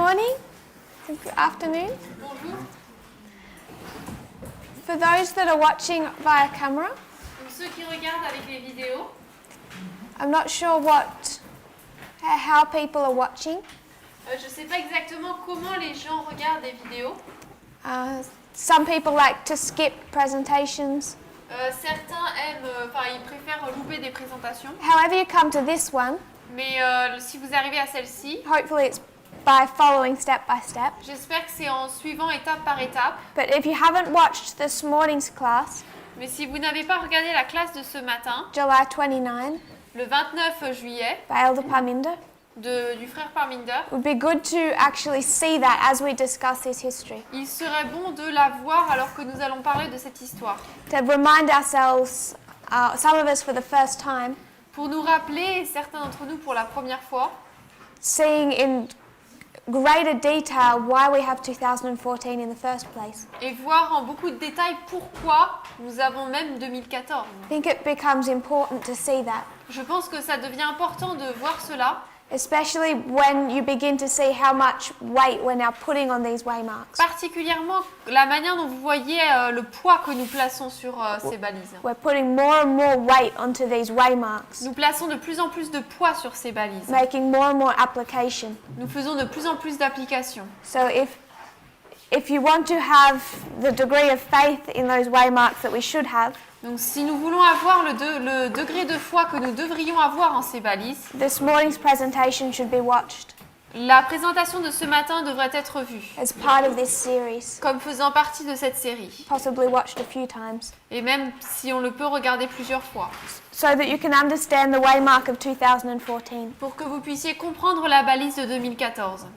morning, good afternoon. Bonjour. For those that are watching via camera, Donc, ceux qui regardent avec les vidéos, I'm not sure how people are watching. je ne sais pas exactement comment les gens regardent les vidéos. Some people like to skip presentations. Certains aiment, ils préfèrent louper des présentations. However you come to this one, Mais si vous arrivez à celle-ci, hopefully it's by following step by step. j'espère que c'est en suivant étape par étape. But if you haven't watched this morning's class, Mais si vous n'avez pas regardé la classe de ce matin, July 29, le 29 juillet, by Elder Parminder, du frère Parminder, it would be good to actually see that as we discuss this history. il serait bon de la voir alors que nous allons parler de cette histoire. To remind ourselves, some of us for the first time, Pour nous rappeler, et certains d'entre nous pour la première fois, seeing in greater detail why we have 2014 in the first place. et voir en beaucoup de détails pourquoi nous avons même 2014. I think it becomes important to see that, Je pense que ça devient important de voir cela, especially when you begin to see how much weight we're now putting on these waymarks. particulièrement la manière dont vous voyez le poids que nous plaçons sur ces balises. We're putting more and more weight onto these waymarks, Nous plaçons de plus en plus de poids sur ces balises. making more and more application. Nous faisons de plus en plus d'applications. So if you want to have the degree of faith in those waymarks that we should have, Donc si nous voulons avoir le degré de foi que nous devrions avoir en ces balises, this morning's presentation should be watched la présentation de ce matin devrait être vue, as part of this series, comme faisant partie de cette série. possibly watched a few times, Et même si on le peut regarder plusieurs fois, so that you can understand the waymark of 2014. pour que vous puissiez comprendre la balise de 2014.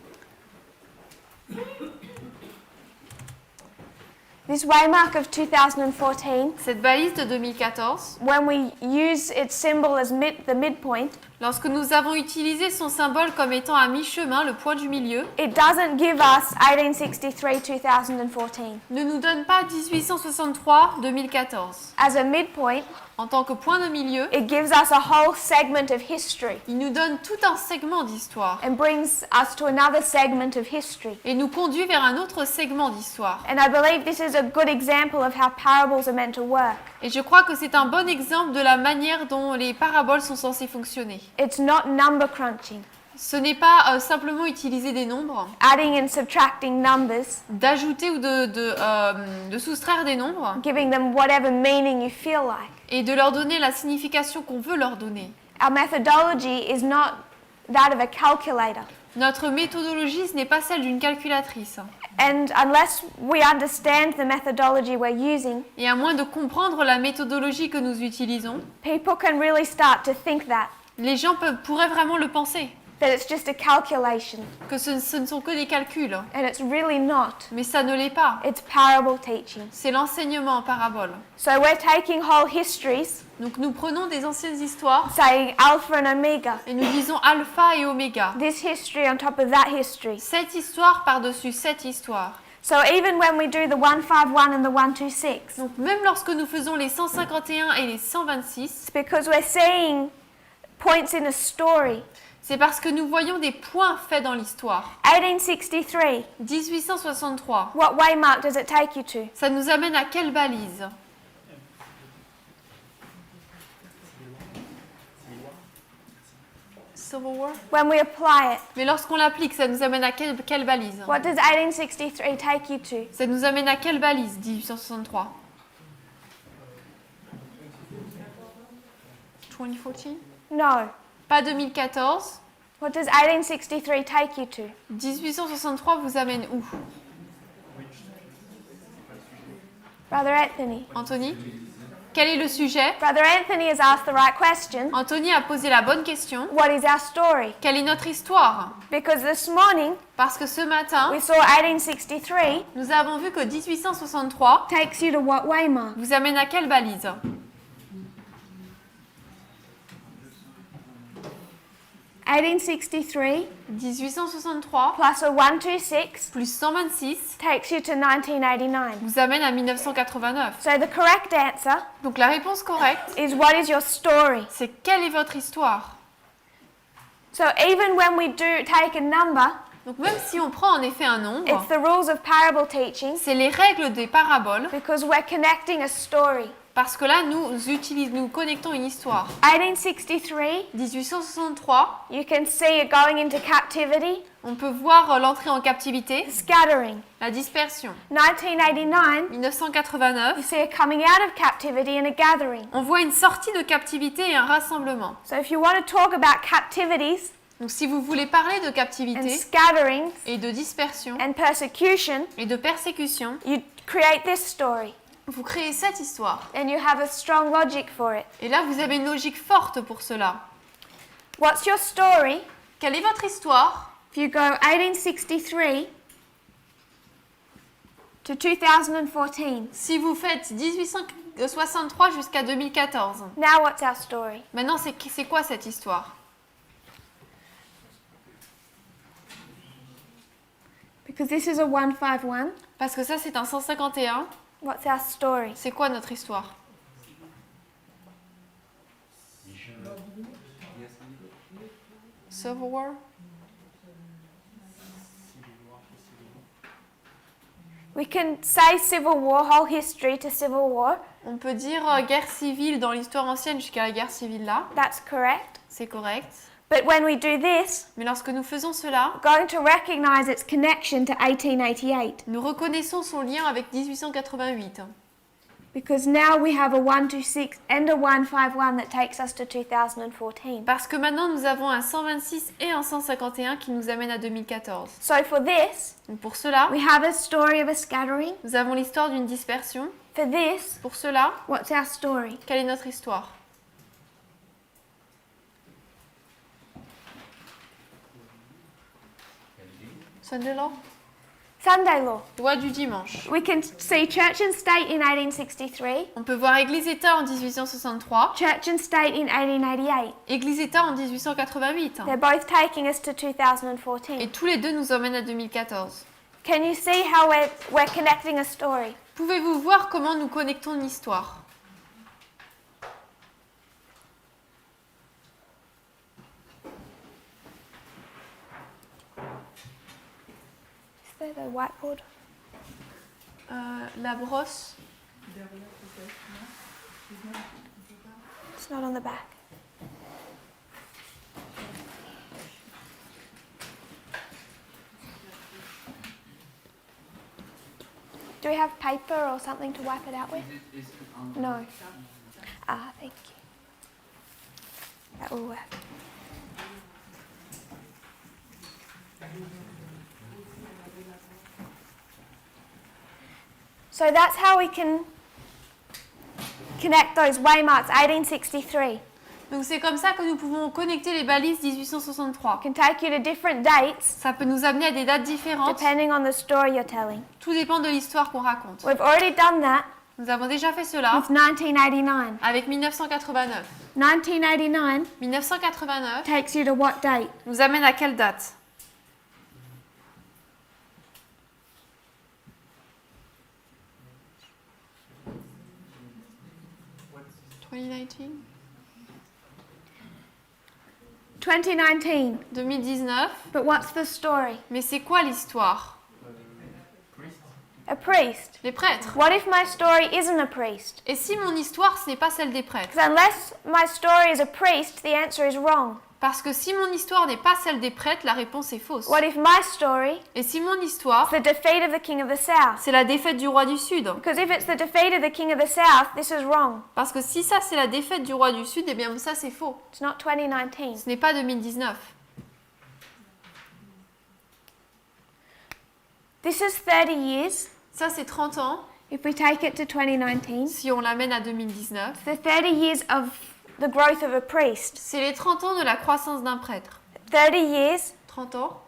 This waymark of 2014, Cette balise de 2014, when we use its symbol as the midpoint, lorsque nous avons utilisé son symbole comme étant à mi-chemin, le point du milieu, it doesn't give us 1863-2014. ne nous donne pas 1863-2014. As a midpoint, En tant que point de milieu, it gives us a whole segment of history il nous donne tout un segment d'histoire and brings us to another segment of history. et nous conduit vers un autre segment d'histoire. And I believe this is a good example of how parables are meant to work. Et je crois que c'est un bon exemple de la manière dont les paraboles sont censées fonctionner. It's not number crunching, Ce n'est pas simplement utiliser des nombres, adding and subtracting numbers, d'ajouter ou de soustraire des nombres giving them whatever meaning you feel like. et de leur donner la signification qu'on veut leur donner. Our methodology is not that of a calculator. Notre méthodologie, ce n'est pas celle d'une calculatrice. And unless we understand the methodology we're using, Et à moins de comprendre la méthodologie que nous utilisons, people can really start to think that les gens pourraient vraiment le penser, it's just a calculation. que ce ne sont que des calculs. And it's really not. Mais ça ne l'est pas. It's parable teaching. C'est l'enseignement en parabole. So we're taking whole histories, Donc nous prenons des anciennes histoires saying alpha and omega, et nous disons alpha et oméga. this history on top of that history. Cette histoire par-dessus cette histoire. So even when we do the 151 and the 126, Donc même lorsque nous faisons les 151 et les 126, it's because we're seeing points in a story. c'est parce que nous voyons des points faits dans l'histoire. 1863, 1863, what waymark does it take you to? ça nous amène à quelle balise? Civil War. When we apply it, Mais lorsqu'on l'applique, ça nous amène à quelle balise? what does 1863 take you to? Ça nous amène à quelle balise, 1863? 2014? No. Pas 2014. What does 1863 take you to? 1863 vous amène où? Brother Anthony. Anthony? Quel est le sujet? Brother Anthony has asked the right question. Anthony a posé la bonne question. What is our story? Quelle est notre histoire? Because this morning Parce que ce matin, we saw 1863 nous avons vu que 1863 takes you to what waymark? vous amène à quelle balise? 1863 1863 plus a 126 plus 126 takes you to 1989. vous amène à 1989. So the correct answer Donc la réponse correcte, is what is your story? c'est quelle est votre histoire? So even when we do take a number, Donc même si on prend en effet un nombre, it's the rules of parable teaching c'est les règles des paraboles, because we're connecting a story. parce que là, nous connectons une histoire. 1863, 1863, you can see it going into captivity, on peut voir l'entrée en captivité, scattering. la dispersion. 1989, 1989, you see it coming out of captivity and a gathering. on voit une sortie de captivité et un rassemblement. So if you want to talk about captivities Donc si vous voulez parler de and captivité scatterings et de dispersion and persecution, et de persécution, you create this story. vous créez cette histoire. And you have a strong logic for it. Et là, vous avez une logique forte pour cela. What's your story? Quelle est votre histoire? If you go 1863 to 2014, Si vous faites 1863 jusqu'à 2014, now what's our story? maintenant c'est quoi cette histoire? Because this is a 151, Parce que ça c'est un 151, what's our story? c'est quoi notre histoire? Civil War? We can say civil war, whole history to civil war. On peut dire guerre civile dans l'histoire ancienne jusqu'à la guerre civile là, That's correct. c'est correct. But when we do this, Mais lorsque nous faisons cela, we're going to recognize its connection to 1888. nous reconnaissons son lien avec 1888. Because now we have a 126 and a 151 that takes us to 2014. Parce que maintenant nous avons un 126 et un 151 qui nous amènent à 2014. So for this, Donc pour cela, we have a story of a scattering. nous avons l'histoire d'une dispersion. For this, Pour cela, what's our story? quelle est notre histoire? Sunday law? Sunday law. Loi du dimanche. We can see church and state in 1863, On peut voir Église-État en 1863, church and state in 1888. Église-État en 1888. They're both taking us to 2014. Et tous les deux nous emmènent à 2014. Can you see how we're connecting a story? Pouvez-vous voir comment nous connectons une histoire? Is there the whiteboard? La brosse. It's not on the back. Do we have paper or something to wipe it out with? No. Ah, thank you. That will work. So that's how we can connect those waymarks, 1863. Donc c'est comme ça que nous pouvons connecter les balises 1863. Can take you to different dates Ça peut nous amener à des dates différentes. depending on the story you're telling. Tout dépend de l'histoire qu'on raconte. We've already done that Nous avons déjà fait cela with 1989. avec 1989. 1989 1989 takes you to what date? nous amène à quelle date? « 2019 » 2019. 2019. But what's the story? Mais c'est quoi l'histoire? A priest. Les prêtres. What if my story isn't a priest? Et si mon histoire, ce n'est pas celle des prêtres? Because unless my story is a priest, the answer is wrong. Parce que si mon histoire n'est pas celle des prêtres, la réponse est fausse. What if my story Et si mon histoire, is the defeat of the king of the south? c'est la défaite du roi du Sud? Because if it's the defeat of the king of the south, this is wrong. Parce que si ça, c'est la défaite du roi du Sud, eh bien ça, c'est faux. It's not 2019. Ce n'est pas 2019. This is 30 years. Ça, c'est 30 ans. If we take it to 2019, Si on l'amène à 2019, the 30 years of the growth of a priest. c'est les 30 ans de la croissance d'un prêtre. 30 years, 30 ans,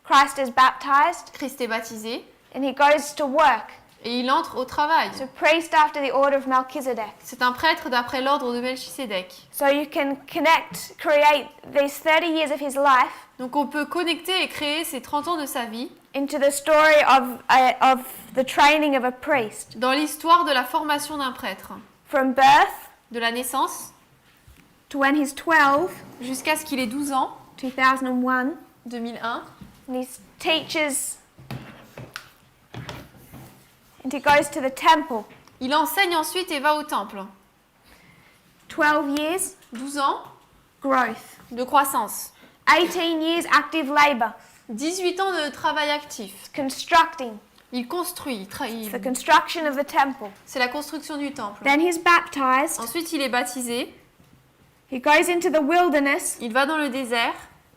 Christ is baptized Christ est baptisé and he goes to work. et il entre au travail. It's a priest after the order of Melchizedek. C'est un prêtre d'après l'ordre de Melchisédek. So you can create these 30 years of his life Donc on peut connecter et créer ces 30 ans de sa vie into the story of the training of a priest. dans l'histoire de la formation d'un prêtre. From birth De la naissance to when he's 12, jusqu'à ce qu'il ait 12 ans, 2001, 2001, and he teaches, and he goes to the temple. Il enseigne ensuite et va au temple. 12 years, 12 ans growth. de croissance. 18 years, active labor. 18 ans de travail actif. Constructing. Il construit. It's the construction of the temple. C'est la construction du temple. Then he's baptized. Ensuite, il est baptisé. He goes into the wilderness Il va dans le désert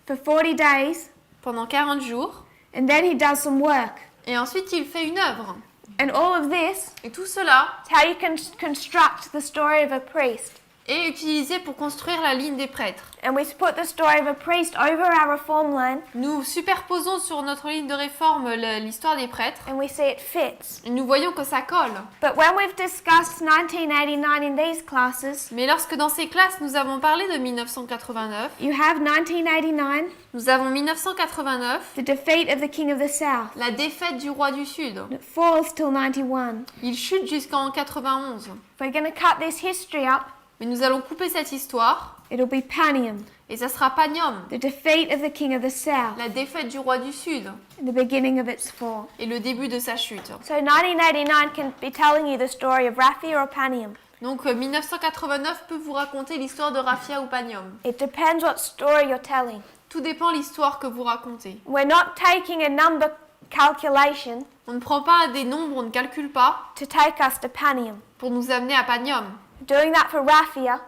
for 40 days, pendant 40 jours. and then he does some work. Et ensuite, il fait une œuvre. And all of this Et tout cela is how you can construct the story of a priest. est utilisé pour construire la ligne des prêtres. And we put the story of a priest over our reform line, Nous superposons sur notre ligne de réforme l'histoire des prêtres. and we see it fits. Et nous voyons que ça colle. But when we've discussed 1989 in these classes, Mais lorsque dans ces classes, nous avons parlé de 1989, you have 1989, nous avons 1989, the defeat of the king of the south. la défaite du roi du Sud. It falls till 91. Il chute jusqu'en 91. If we're going to cut this history up, Mais nous allons couper cette histoire it'll be Panium, et ça sera Panium, the defeat of the king of the south, la défaite du roi du Sud and the beginning of its fall. et le début de sa chute. So 1989 can be telling you the story of Raphia or Panium. Donc 1989 peut vous raconter l'histoire de Raphia ou Panium. It depends what story you're telling. Tout dépend de l'histoire que vous racontez. We're not taking a number calculation On ne prend pas des nombres, on ne calcule pas to take us to Panium. pour nous amener à Panium. Doing that for Raphia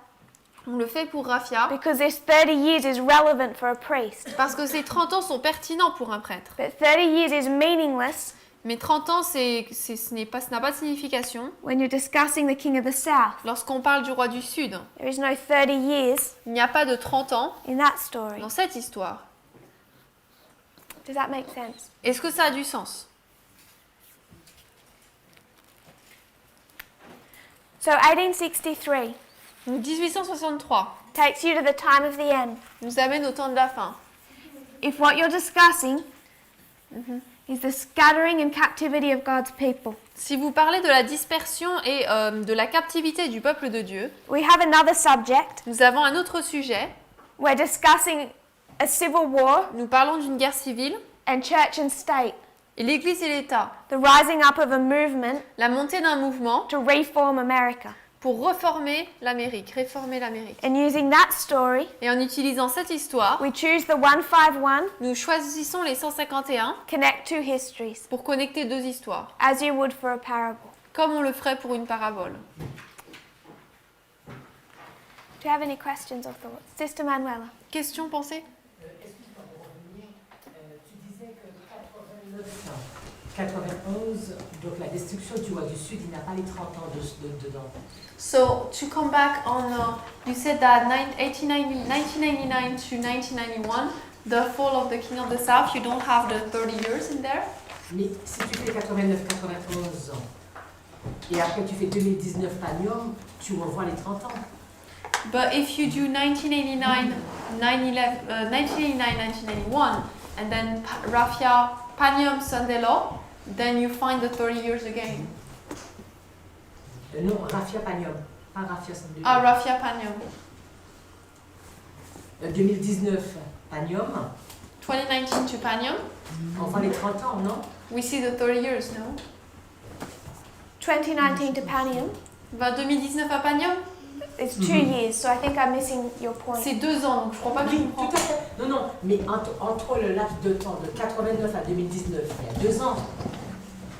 On le fait pour Raphia because this 30 years is relevant for a priest. parce que ces 30 ans sont pertinents pour un prêtre. But 30 years is meaningless Mais 30 ans, ça n'a pas de signification. when you're discussing the king of the south. Lorsqu'on parle du roi du Sud, There is no 30 years il n'y a pas de 30 ans in that story. dans cette histoire. Does that make sense? Est-ce que ça a du sens? So 1863 Donc 1863 takes you to the time of the end. nous amène au temps de la fin. If what you're discussing is the scattering and captivity of God's people, Si vous parlez de la dispersion et de la captivité du peuple de Dieu, we have another subject. nous avons un autre sujet. We're discussing a civil war Nous parlons d'une guerre civile and church and state, et l'Église et l'État. the rising up of a movement La montée d'un mouvement to reform America. pour réformer l'Amérique. And using that story, Et en utilisant cette histoire, we choose the 151, nous choisissons les 151 connect two histories, pour connecter deux histoires, as you would for a parable. comme on le ferait pour une parabole. Do you have any questions or thoughts? Sister Manuela. Question, pensée? Excuse-moi pour revenir, tu disais que 91, donc la destruction du roi du Sud, il n'a pas les 30 ans dedans. So, to come back on, you said that 1999 to 1991, the fall of the King of the South, you don't have the 30 years in there? Mais si tu fais 89-91 ans, et après tu fais 2019 Panium, tu revois les 30 ans. But if you do 1989, 1991, and then Raphia, Panium, Sunday Law, then you find the 30 years again. Non, Raphia Panium, pas Raphia Sunday. Ah, Raphia, Panium. 2019 Panium, 2019 to Panium, on voit les 30 ans, non? we see the 30 years, no? 2019 to Panium, 2019 à Panium, it's 2 years, so I think I'm missing your point. c'est 2 ans, donc je crois pas que je Oui, comprends. tout à fait. Non, non, mais entre le laps de temps de 89 à 2019, il y a 2 ans.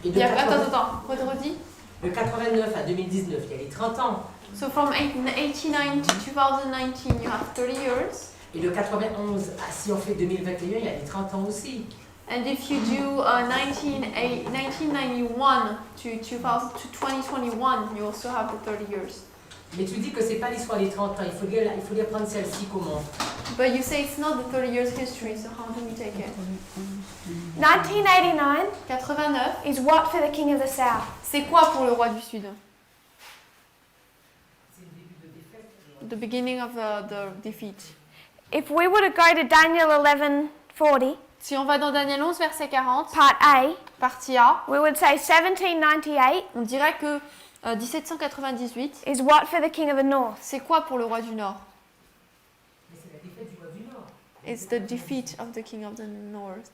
Et de Attends, redis. de 89 à 2019, il y a les 30 ans. So from 89 to 2019, you have 30 years. Et de 91 à si on fait 2021, il y a les 30 ans aussi. And if you do 1991 to 2021, you also have the 30 years. Mais tu dis que c'est pas l'histoire des 30 ans, il faut bien prendre celle-ci comment? But you say it's not the 30 years history, so how do we take it? 1989 89, is what for the king of the south? c'est quoi pour le roi du Sud? The beginning of the defeat. If we were to go to Daniel 11:40, Si on va dans Daniel 11, verset 40, part A, partie A, we would say 1798 on dirait que 1798, is what for the king of the north? c'est quoi pour le roi du Nord? Mais c'est la défaite du roi du Nord. It's the defeat of the king of the North.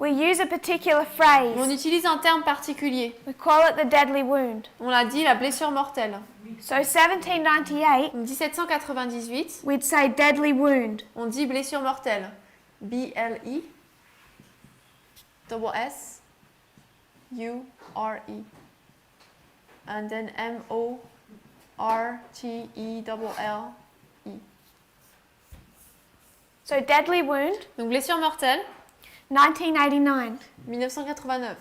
we use a particular phrase. On utilise un terme particulier. We call it the deadly wound. On l'a dit, la blessure mortelle. So 1798, En 1798, we'd say deadly wound. on dit blessure mortelle. B-L-I double S-U-R-E. And then M-O-R-T-E-L-L-E. So deadly wound, Donc blessure mortelle, 1989. 1989.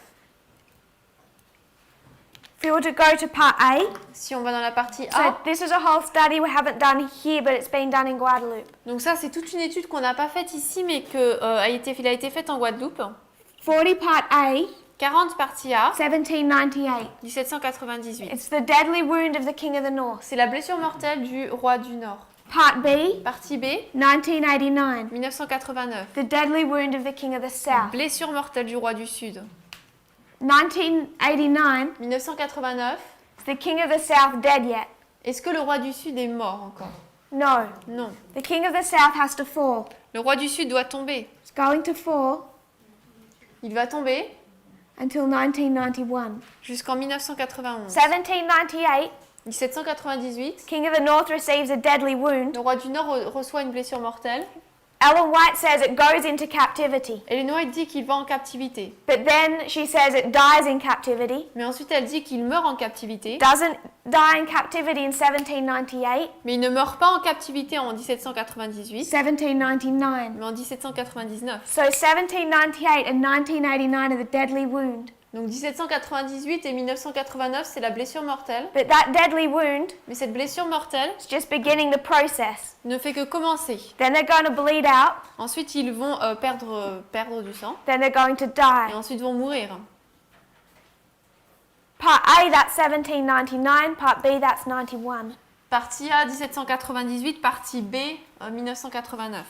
If you were to go to part A, Si on va dans la partie so A, this is a whole study we haven't done here, but it's been done in Guadeloupe. donc ça c'est toute une étude qu'on n'a pas faite ici, mais que a été faite en Guadeloupe. 40 part A, 40 partie A, 1798. 1798. It's the deadly wound of the King of the North. C'est la blessure mortelle du roi du Nord. Part B, Partie B, 1989. 1989. The deadly wound of the King of the South. Blessure mortelle du roi du Sud. 1989. 1989. Is the King of the South dead yet? Est-ce que le roi du Sud est mort encore? No. Non. The King of the South has to fall. Le roi du Sud doit tomber. It's going to fall Il va tomber until 1991. jusqu'en 1991. 1798, 1798, King of the North receives a deadly wound. le roi du Nord reçoit une blessure mortelle. Ellen White says it goes into captivity. Ellen White dit qu'il va en captivité. But then she says it dies in captivity. Mais ensuite elle dit qu'il meurt en captivité. Doesn't die in captivity in 1798, Mais il ne meurt pas en captivité en 1798, 1799. mais en 1799. So 1798 and 1989 are the deadly wound. Donc 1798 et 1989, c'est la blessure mortelle. But that deadly wound Mais cette blessure mortelle is just beginning the process. ne fait que commencer. Then they're going to bleed out. Ensuite, ils vont perdre du sang Then they're going to et die. ensuite vont mourir. Part A, that's 1799. Part B, that's 91. Partie A, 1798. Partie B, 1989.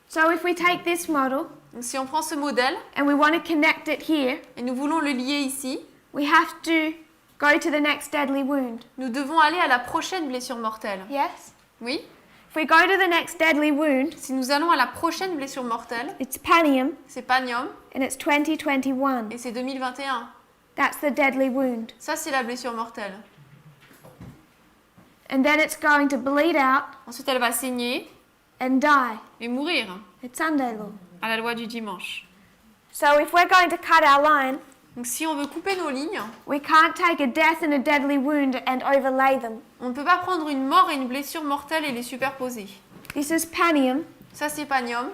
So if we take this model Donc, si on prend ce modèle and we want to connect it here, et nous voulons le lier ici, we have to go to the next deadly wound. nous devons aller à la prochaine blessure mortelle. Yes? Oui? If we go to the next deadly wound, Si nous allons à la prochaine blessure mortelle, it's panium c'est Panium and it's 2021. et c'est 2021. That's the deadly wound. Ça, c'est la blessure mortelle. And then it's going to bleed out Ensuite, elle va saigner and die. et mourir It's Sunday law. à la loi du dimanche. So if we're going to cut our line, Donc, si on veut couper nos lignes, we can't take a death and a deadly wound and overlay them. on ne peut pas prendre une mort et une blessure mortelle et les superposer. This is panium. Ça, c'est Panium.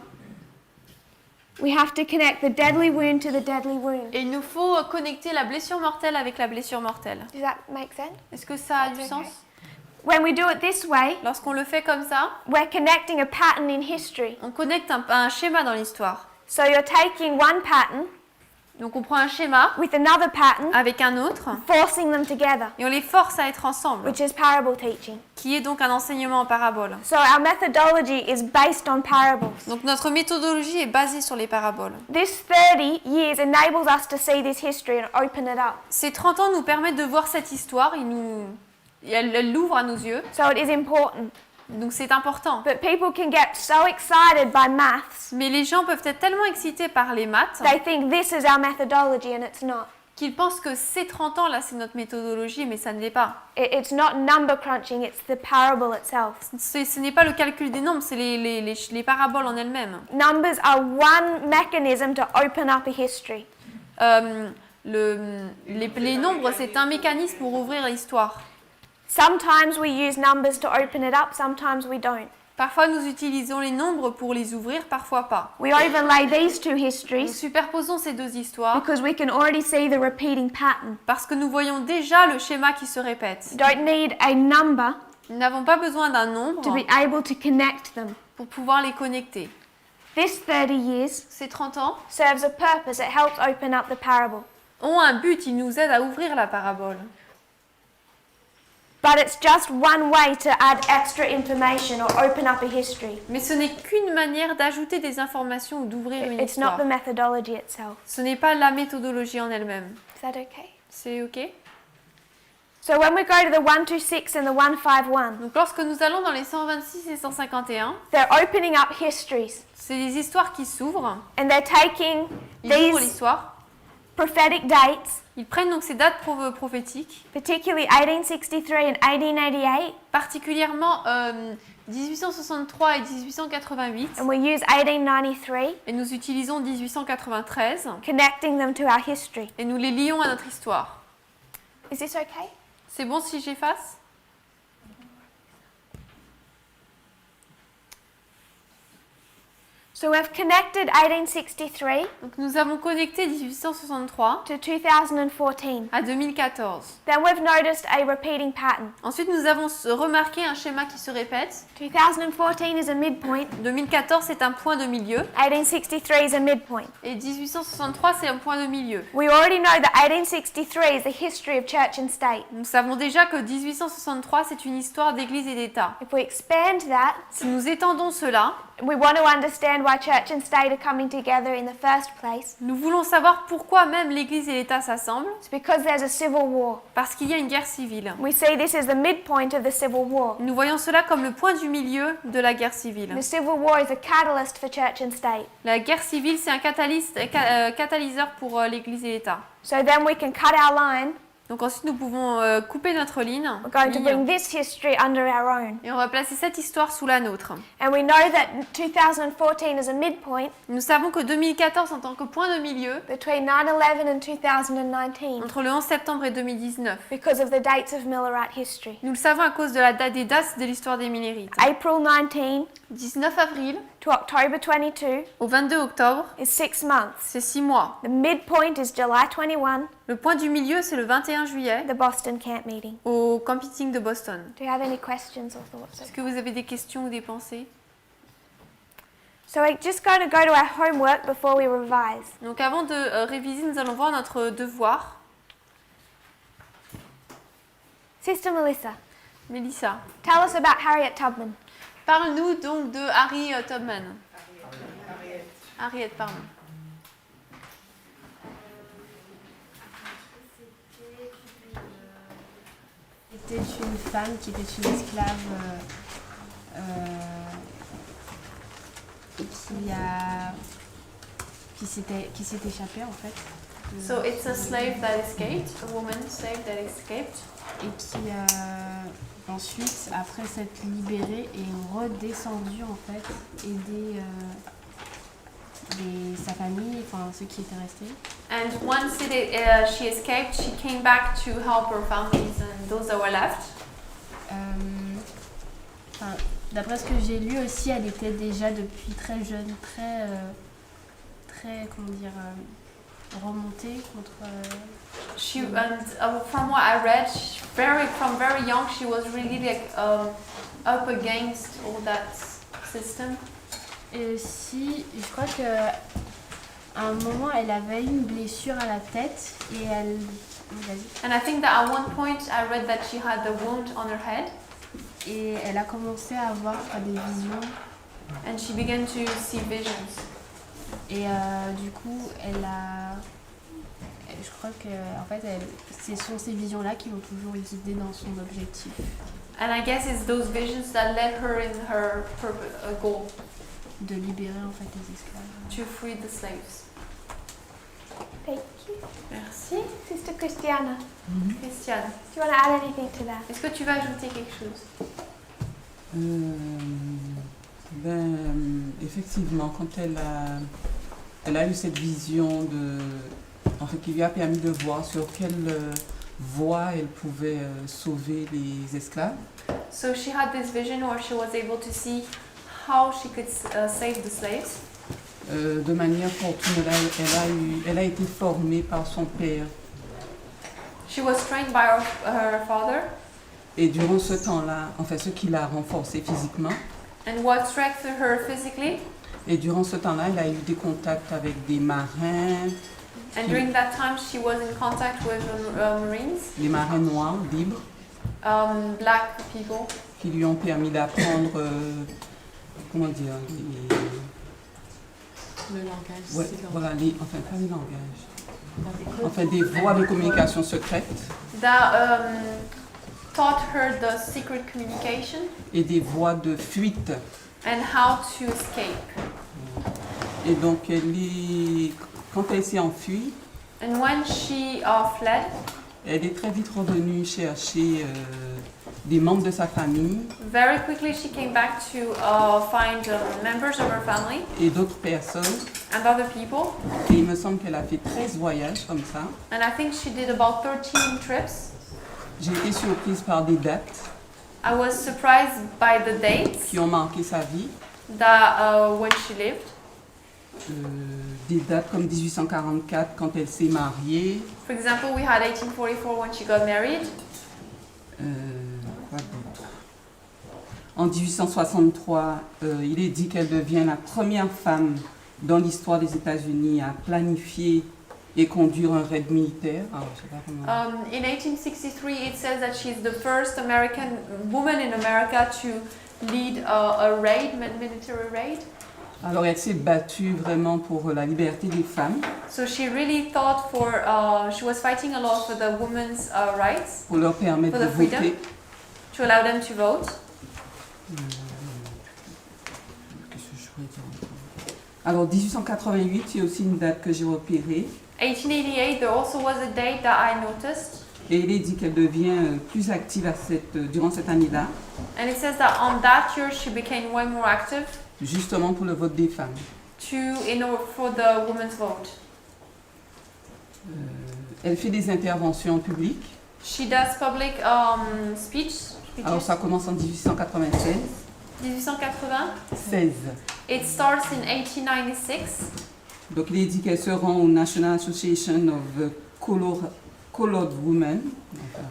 We have to connect the deadly wound to the deadly wound. Et il nous faut connecter la blessure mortelle avec la blessure mortelle. Does that make sense? Est-ce que ça a du Okay. sens? When we do it this way, Lorsqu'on le fait comme ça, we're connecting a pattern in history. on connecte un schéma dans l'histoire. So you're taking one pattern Donc on prend un schéma with another pattern, avec un autre forcing them together, et on les force à être ensemble, which is parable teaching. qui est donc un enseignement en parabole. So our methodology is based on parables. Donc notre méthodologie est basée sur les paraboles. This 30 years enables us to see this history and open it up. Ces 30 ans nous permettent de voir cette histoire, elle l'ouvre à nos yeux, So it is important. donc c'est important. But people can get so excited by maths, Mais les gens peuvent être tellement excités par les maths they think this is our methodology and it's not. qu'ils pensent que ces 30 ans là c'est notre méthodologie, mais ça ne l'est pas. It's not number crunching, it's the parable itself. Ce n'est pas le calcul des nombres, c'est les paraboles en elles-mêmes. Numbers are one mechanism to open up a history. Les nombres, c'est un mécanisme pour ouvrir l'histoire. Sometimes we use numbers to open it up, sometimes we don't. Parfois, nous utilisons les nombres pour les ouvrir, parfois pas. We overlay these two Nous histories superposons ces deux histoires because we can already see the repeating pattern. parce que nous voyons déjà le schéma qui se répète. You don't need a number Nous n'avons pas besoin d'un to nombre be able to connect them. pour pouvoir les connecter. This 30 years Ces 30 ans serves a purpose, it helps open up the parable. ont un but, ils nous aident à ouvrir la parabole. But it's just one way to add extra information or open up a history. Mais ce n'est qu'une manière d'ajouter des informations ou d'ouvrir une It's not histoire. the methodology itself. Ce n'est pas la méthodologie en elle-même. Is that okay? C'est OK? So when we go to the 126 and the 151, Donc lorsque nous allons dans les 126 et 151, they're opening up histories c'est des histoires qui s'ouvrent. and they're taking Ils ouvrent these l'histoire. prophetic dates, Ils prennent donc ces dates prophétiques, particularly 1863 and 1888, particulièrement 1863 et 1888, and we use 1893, et nous utilisons 1893, connecting them to our history. et nous les lions à notre histoire. Is this okay? C'est bon si j'efface ? So we've connected 1863 Donc nous avons connecté 1863 to 2014. à 2014. Then we've noticed a repeating pattern. Ensuite, nous avons remarqué un schéma qui se répète. 2014 is a midpoint, 2014, c'est un point de milieu, 1863 is a midpoint. et 1863, c'est un point de milieu. We already know that 1863 is the history of church and state. Nous savons déjà que 1863, c'est une histoire d'Église et d'État. If we expand that, Si nous étendons cela, we want to understand why church and state are coming together in the first place. nous voulons savoir pourquoi même l'Église et l'État s'assemblent, It's because there's a civil war. parce qu'il y a une guerre civile. We see this as the midpoint of the civil war. Nous voyons cela comme le point du milieu de la guerre civile. The civil war is a catalyst for church and state. La guerre civile, c'est un catalyseur pour l'Église et l'État. So then we can cut our line. Donc ensuite, nous pouvons couper notre ligne, We're going to bring this history under our own. et on va placer cette histoire sous la nôtre. And we know that 2014 is a midpoint Nous savons que 2014, en tant que point de milieu, between 9/11 and 2019 entre le 11 septembre et 2019, because of the dates of Millerite history. nous le savons à cause de la date des dates de l'histoire des Millérites. April 19 19 avril to October 22 au 22 octobre, is 6 months. c'est 6 mois. The midpoint is July 21, Le point du milieu, c'est le 21 juillet, the Boston camp meeting. au camp meeting de Boston. Do you have any questions or thoughts? Est-ce que vous avez des questions ou des pensées? So we're just going to go to our homework before we revise. Donc avant de réviser, nous allons voir notre devoir. Sister Melissa, Mélissa, tell us about Harriet Tubman. parle-nous donc de Harry Tubman. Harriet, pardon. C'était une femme qui était une esclave qui s'est échappée en fait. So it's a slave that escaped, a woman slave that escaped. Et qui ensuite, après s'être libérée, est redescendue en fait, aider sa famille, enfin ceux qui étaient restés. And once she escaped, she came back to help her families and those that were left. D'après ce que j'ai lu aussi, elle était déjà depuis très jeune, très comment dire, remontée contre. From what I read, from very young, she was really like up against all that system. Et si, je crois que à un moment, elle avait une blessure à la tête et elle. Vas-y. And I think that at one point I read that she had a wound on her head. Et elle a commencé à avoir des visions. And she began to see visions. Et du coup, je crois que en fait, ce sont ces visions-là qui l'ont toujours guidée dans son objectif. And I guess it's those visions that led her in her goal. De libérer en fait les esclaves. To free the slaves. Thank you. Merci. Sister Christiana, Christiane, do you want to add anything to that? est-ce que tu vas ajouter quelque chose? Effectivement, quand elle a eu cette vision qui lui a permis de voir sur quelle voie elle pouvait sauver les esclaves. So she had this vision where she was able to see how she could save the slaves. De manière fortunée, elle a été formée par son père. She was trained by her father. Et durant ce temps-là, ce qui l'a renforcée physiquement. And what strengthened her physically. Et durant ce temps-là, elle a eu des contacts avec des marins. And during that time, she was in contact with Marines. Les marins noirs, libres. Black people. Qui lui ont permis d'apprendre, comment dire, le langage. Ouais, voilà, pas le langage. enfin des voies de communication secrètes that taught her the secret communication et des voies de fuite. and how to escape. Et donc, quand elle s'est enfuie, And when she fled, elle est très vite revenue chercher des membres de sa famille very quickly she came back to find members of her family et d'autres personnes. and other people. Et il me semble qu'elle a fait 13 voyages comme ça. And I think she did about 13 trips. J'ai été surprise par des dates I was surprised by the dates qui ont marqué sa vie. that when she lived. Des dates comme 1844 quand elle s'est mariée. For example, we had 1844 when she got married. Quoi d'autre? En 1863, il est dit qu'elle devient la première femme dans l'histoire des États-Unis à planifier et conduire un raid militaire. Alors, je sais pas comment... In 1863, it says that she's the first American woman in America to lead a raid, military raid. Alors, elle s'est battue vraiment pour la liberté des femmes, So she really thought she was fighting a lot for the women's rights, pour leur permettre For de the freedom. voter. to allow them to vote. Qu'est-ce que je pourrais dire encore? Alors, 1888, c'est aussi une date que j'ai repérée. 1888, there also was a date that I noticed, Et il est dit qu'elle devient plus active durant cette année-là, and it says that on that year she became way more active justement pour le vote des femmes. for the women's vote. Elle fait des interventions en public. She does public speeches. Alors, ça commence en 1896. 1880. 16. It starts in 1896. Donc, il est dit qu'elle se rend au National Association of Colored Women.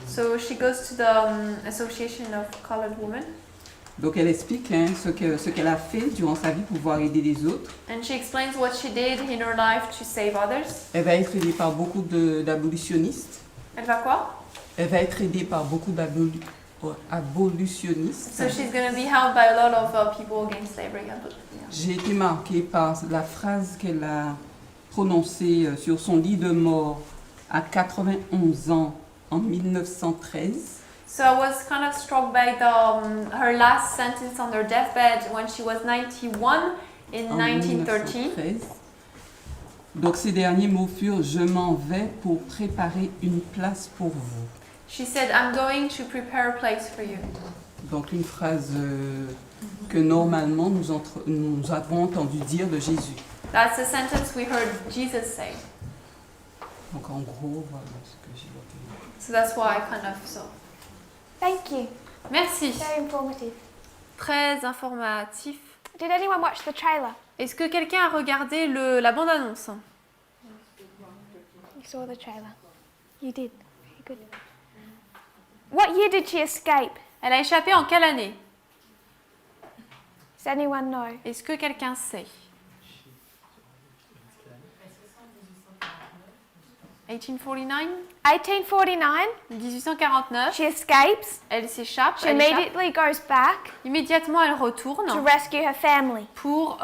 So she goes to the Association of Colored Women, Donc, elle explique ce qu'elle a fait durant sa vie pour pouvoir aider les autres. and she explains what she did in her life to save others. Elle va être aidée par beaucoup d'abolitionnistes. Elle va quoi? Elle va être aidée par beaucoup d'abolitionnistes. So she's going to be helped by a lot of people against slavery. J'ai été marquée par la phrase qu'elle a prononcée sur son lit de mort à 91 ans en 1913. So I was kind of struck by her last sentence on her deathbed when she was 91 in En 1913. 1913. Donc ces derniers mots furent « Je m'en vais pour préparer une place pour vous ». She said, "I'm going to prepare a place for you." Donc une phrase que normalement nous avons entendu dire de Jésus. That's a sentence we heard Jesus say. Donc en gros, voilà ce que j'ai retenu. So that's why I kind of saw. Thank you. Merci. Very informative. Très informatif. Did anyone watch the trailer? Est-ce que quelqu'un a regardé la bande-annonce? You saw the trailer. You did. Very good. What year did she escape? Elle a échappé en quelle année? Does anyone know? Est-ce que quelqu'un sait? 1849? 1849. 1849. She escapes. Elle s'échappe. She elle échappe. immediately goes back Immédiatement, elle retourne to rescue her family. pour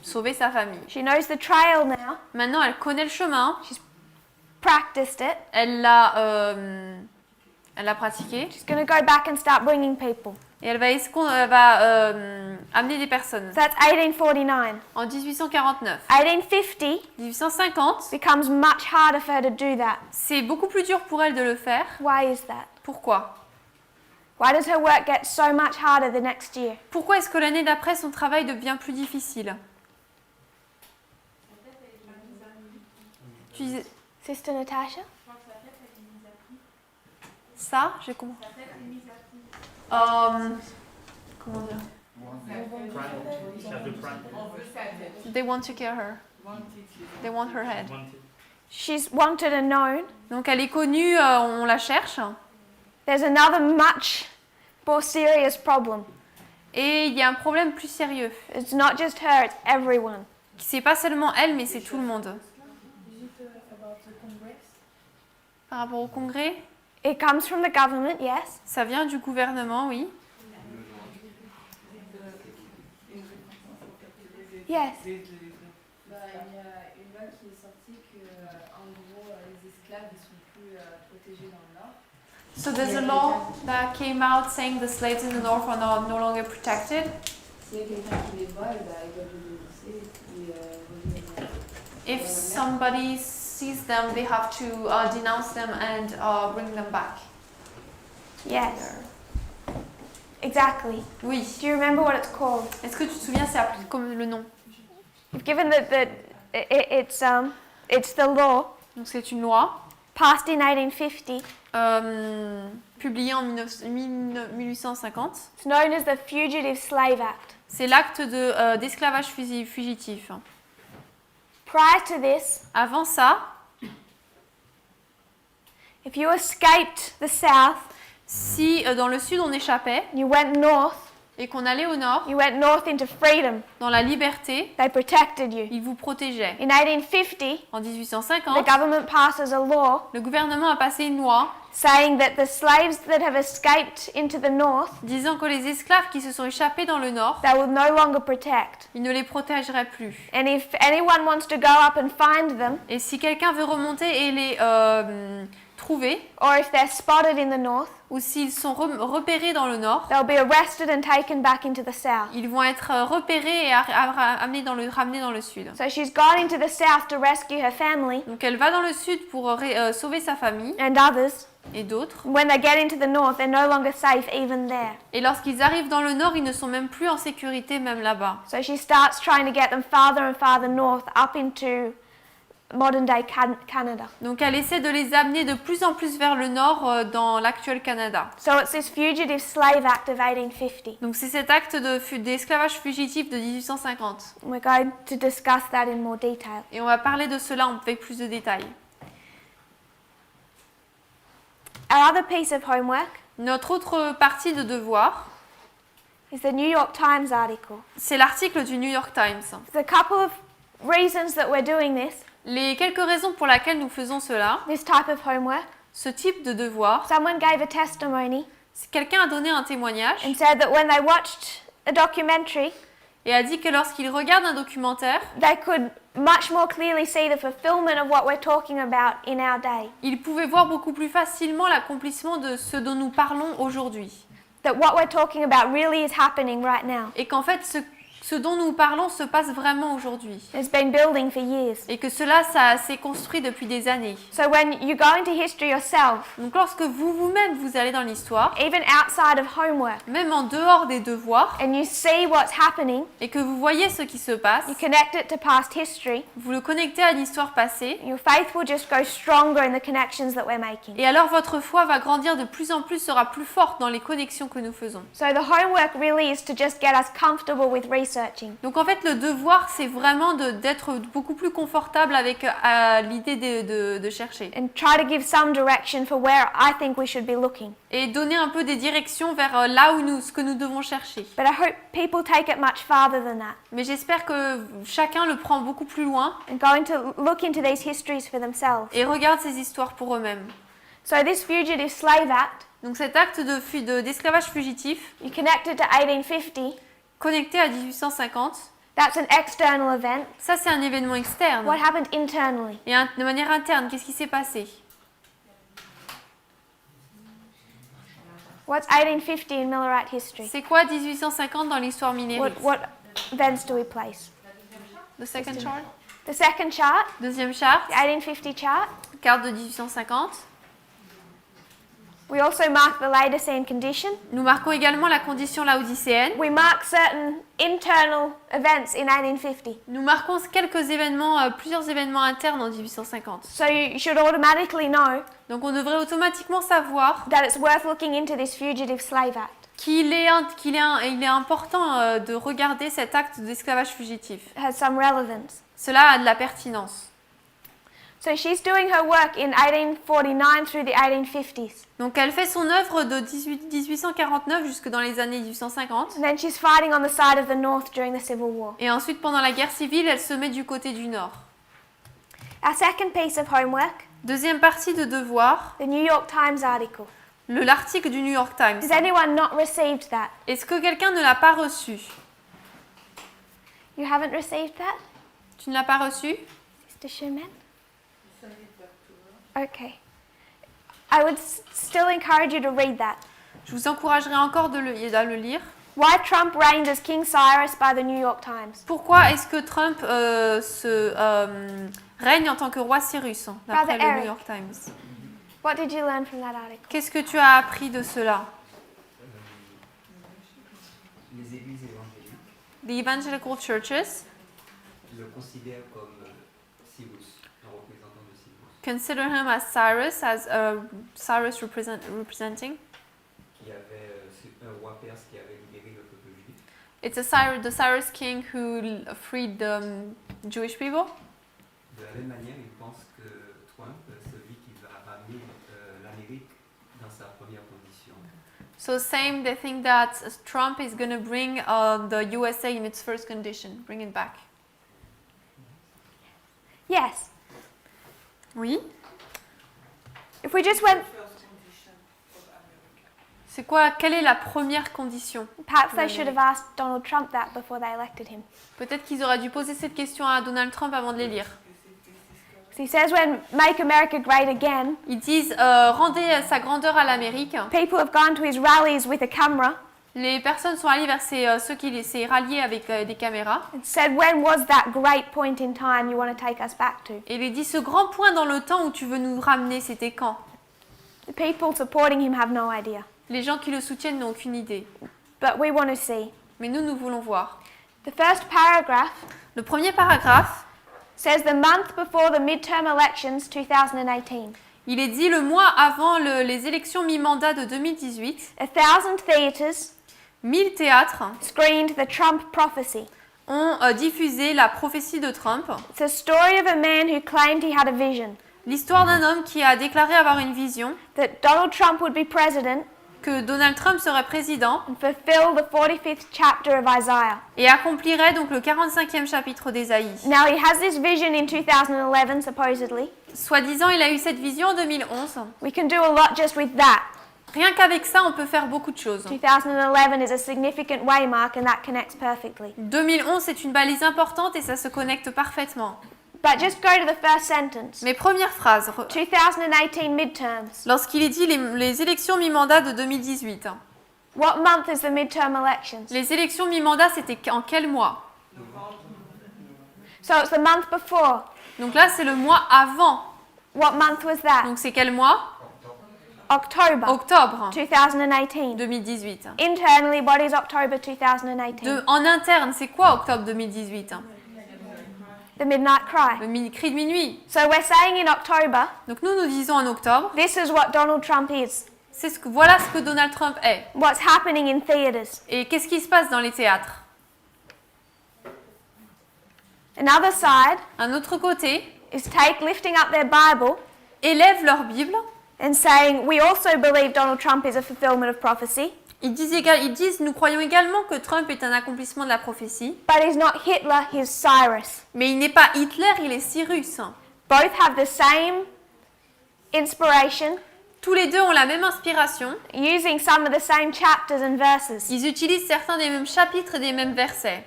sauver sa famille. She knows the trail now. Maintenant, elle connaît le chemin. Practiced it. Elle l'a pratiqué. She's going to go back and start bringing people. Et elle va amener des personnes. So that's 1849. En 1849. 1850 1850, becomes much harder for her to do that. c'est beaucoup plus dur pour elle de le faire. Why is that? Pourquoi? Why does her work get so much harder the next year? Pourquoi est-ce que l'année d'après, son travail devient plus difficile? Tu disais Sister Natasha? ça, j'ai compris. Comment dire? They want to kill her. They want her head. She's wanted and known. Donc elle est connue, on la cherche. There's another much more serious problem. Et il y a un problème plus sérieux. It's not just her, it's everyone. C'est pas seulement elle, mais c'est tout le monde. Par rapport au Congrès, It comes from the government, yes. ça vient du gouvernement, oui. Yes. Il y a une débat qui est sorti que, en gros, les esclaves ne sont plus protégés dans le Nord. So there's a law that came out saying the slaves in the North are no longer protected. S'il y a quelqu'un qui les voit, ils doivent les dénoncer et revenir. If somebody sees them, they have to denounce them and bring them back. Yes. Exactly. Oui. Do you remember what it's called? Est-ce que tu te souviens c'est appelé comme le nom? You've given it's the law Donc c'est une loi passed in 1850. publiée en 1850. It's known as the Fugitive Slave Act. C'est l'acte d'esclavage fugitif. Prior to this, Avant ça, if you escaped the South, si dans le sud on échappait you went north, et qu'on allait au nord, you went north into freedom. dans la liberté, They protected you. ils vous protégeaient. In 1850, En the 1850, government passes a law le gouvernement a passé une loi saying that the slaves that have escaped into the north, disant que les esclaves qui se sont échappés dans le nord, they will no longer protect. il ne les protégerait plus. And if anyone wants to go up and find them, Et si quelqu'un veut remonter et les trouver, or if they're spotted in the north, ou s'ils sont repérés dans le nord, they'll be arrested and taken back into the south. ils vont être repérés et ramenés dans le sud. So she's gone into the south to rescue her family Donc elle va dans le sud pour sauver sa famille and others. et d'autres. When they get into the north, they're no longer safe even there. Et lorsqu'ils arrivent dans le nord, ils ne sont même plus en sécurité, même là-bas. So she starts trying to get them farther and farther north up into modern day Canada. Donc elle essaie de les amener de plus en plus vers le nord dans l'actuel Canada. So it's this Fugitive Slave Act of 1850. Donc c'est cet acte d'esclavage fugitif de 1850. We're going to discuss that in more detail. Et on va parler de cela avec plus de détails. Our other piece of homework Notre autre partie de devoir, is the New York Times article. c'est l'article du New York Times. There's a couple of reasons that we're doing this Quelques raisons pour lesquelles nous faisons cela, type of homework. ce type de devoir, Someone gave a testimony quelqu'un a donné un témoignage and said that when they watched a documentary, et a dit que lorsqu'il regarde un documentaire, they could much more clearly see the fulfillment of what we're talking about in our day. il pouvait voir beaucoup plus facilement l'accomplissement de ce dont nous parlons aujourd'hui. That what we're talking about really is happening right now. Et qu'en fait, ce dont nous parlons se passe vraiment aujourd'hui. It's been building for years. Et que cela, ça s'est construit depuis des années. So when you go into history yourself, Donc lorsque vous-même, vous allez dans l'histoire, even outside of homework, même en dehors des devoirs, and you see what's happening, et que vous voyez ce qui se passe, you connect it to past history, vous le connectez à l'histoire passée, your faith will just go stronger in the connections that we're making. et alors votre foi va grandir de plus en plus, sera plus forte dans les connexions que nous faisons. So the homework really is to just get us comfortable with researching. Donc en fait, le devoir, c'est vraiment d'être beaucoup plus confortable avec l'idée de chercher. And try to give some direction for where I think we should be looking. Et donner un peu des directions vers là où ce que nous devons chercher. But I hope people take it much farther than that Mais j'espère que chacun le prend beaucoup plus loin and going to look into these histories for themselves. et regarde ces histoires pour eux-mêmes. So this Fugitive Slave Act, Donc cet acte d'esclavage fugitif, you connect it to 1850, connecté à 1850, that's an external event. ça c'est un événement externe. What happened internally? Et de manière interne, qu'est-ce qui s'est passé? What's 1850 in Millerite history? C'est quoi 1850 dans l'histoire minérite? What events do we place? The second chart? The second chart, Deuxième charte, the 1850 chart. carte de 1850. We also mark the Laodicean condition. Nous marquons également la condition laodicéenne. We mark certain internal events in 1850. Nous marquons quelques événements, plusieurs événements internes en 1850. So you should automatically know Donc on devrait automatiquement savoir that it's worth looking into this Fugitive Slave Act. qu'il est important de regarder cet acte d'esclavage fugitif. It has some relevance. Cela a de la pertinence. So she's doing her work in 1849 through the 1850s. Donc elle fait son œuvre de 1849 jusque dans les années 1850. And then she's fighting on the side of the North during the Civil War. Et ensuite, pendant la guerre civile, elle se met du côté du Nord. Our second piece of homework, Deuxième partie de devoir, the New York Times article. l'article du New York Times. Has anyone not received that? Est-ce que quelqu'un ne l'a pas reçu? You haven't received that? Tu ne l'as pas reçu? Mr. Schumann? Okay. I would still encourage you to read that. Je vous encouragerai encore à le lire. Why Trump reigned as King Cyrus by the New York Times. Pourquoi est-ce que Trump règne en tant que roi Cyrus, d'après Brother le Eric. New York Times? What did you learn from that article? Qu'est-ce que tu as appris de cela? Les églises évangéliques The evangelical churches le considèrent comme Cyrus, un représentant de Cyrus, consider him as Cyrus representing. qui avait un roi perse qui avait libéré le peuple juif. It's the Cyrus king who freed the Jewish people. De la même manière, ils pensent que Trump, celui qui va ramener l'Amérique dans sa première condition, So same, they think that Trump is going to bring the USA in its first condition, bring it back. Yes. Oui. If we just went, C'est quoi? Quelle est la première condition? perhaps they should have asked Donald Trump that before they elected him. Peut-être qu'ils auraient dû poser cette question à Donald Trump avant de les lire. He says when Make America Great Again, Ils disent rendez sa grandeur à l'Amérique. people have gone to his rallies with a camera Les personnes sont allées vers ceux qui s'est ralliés avec des caméras. and said, when was that great point in time you want to take us back to? Et il dit ce grand point dans le temps où tu veux nous ramener, c'était quand? The people supporting him have no idea. Les gens qui le soutiennent n'ont aucune idée. But we want to see. Mais nous voulons voir. The first paragraph Le premier paragraphe, says the month before the midterm elections 2018. il est dit le mois avant les élections mi-mandat de 2018, 1,000 theatres 1000 théâtres screened the Trump prophecy. ont diffusé la prophétie de Trump, It's a story of a man who claimed he had a vision l'histoire d'un homme qui a déclaré avoir une vision, that Donald Trump would be president que Donald Trump serait président and fulfill the 45th chapter of Isaiah. et accomplirait donc le 45e chapitre d'Ésaïe. Now he has this vision in 2011 supposedly. Soi-disant, il a eu cette vision en 2011. We can do a lot just with that. Rien qu'avec ça, on peut faire beaucoup de choses. 2011 is a significant waymark and that connects perfectly. 2011, c'est une balise importante et ça se connecte parfaitement. But just go to the first sentence. Mes premières phrases. 2018 midterms. Lorsqu'il est dit les élections mi-mandat de 2018. What month is the midterm elections? Les élections mi-mandat, c'était en quel mois? So it's the month before. Donc là, c'est le mois avant. What month was that? Donc c'est quel mois? October Octobre 2018. 2018. Internally, what is October 2018? En interne, c'est quoi octobre 2018? The midnight cry. Le cri de minuit. So we're saying in October, Donc nous disons en octobre, this is what Donald Trump is. voilà ce que Donald Trump est. What's happening in theatres. Et qu'est-ce qui se passe dans les théâtres? Another side Un autre côté, is lifting up their Bible élèvent leur Bible. and saying, we also believe Donald Trump is a fulfillment of prophecy, Ils disent, nous croyons également que Trump est un accomplissement de la prophétie. but he's not Hitler, he's Cyrus. Mais il n'est pas Hitler, il est Cyrus. Both have the same inspiration, Tous les deux ont la même inspiration. using some of the same chapters and verses. Ils utilisent certains des mêmes chapitres et des mêmes versets.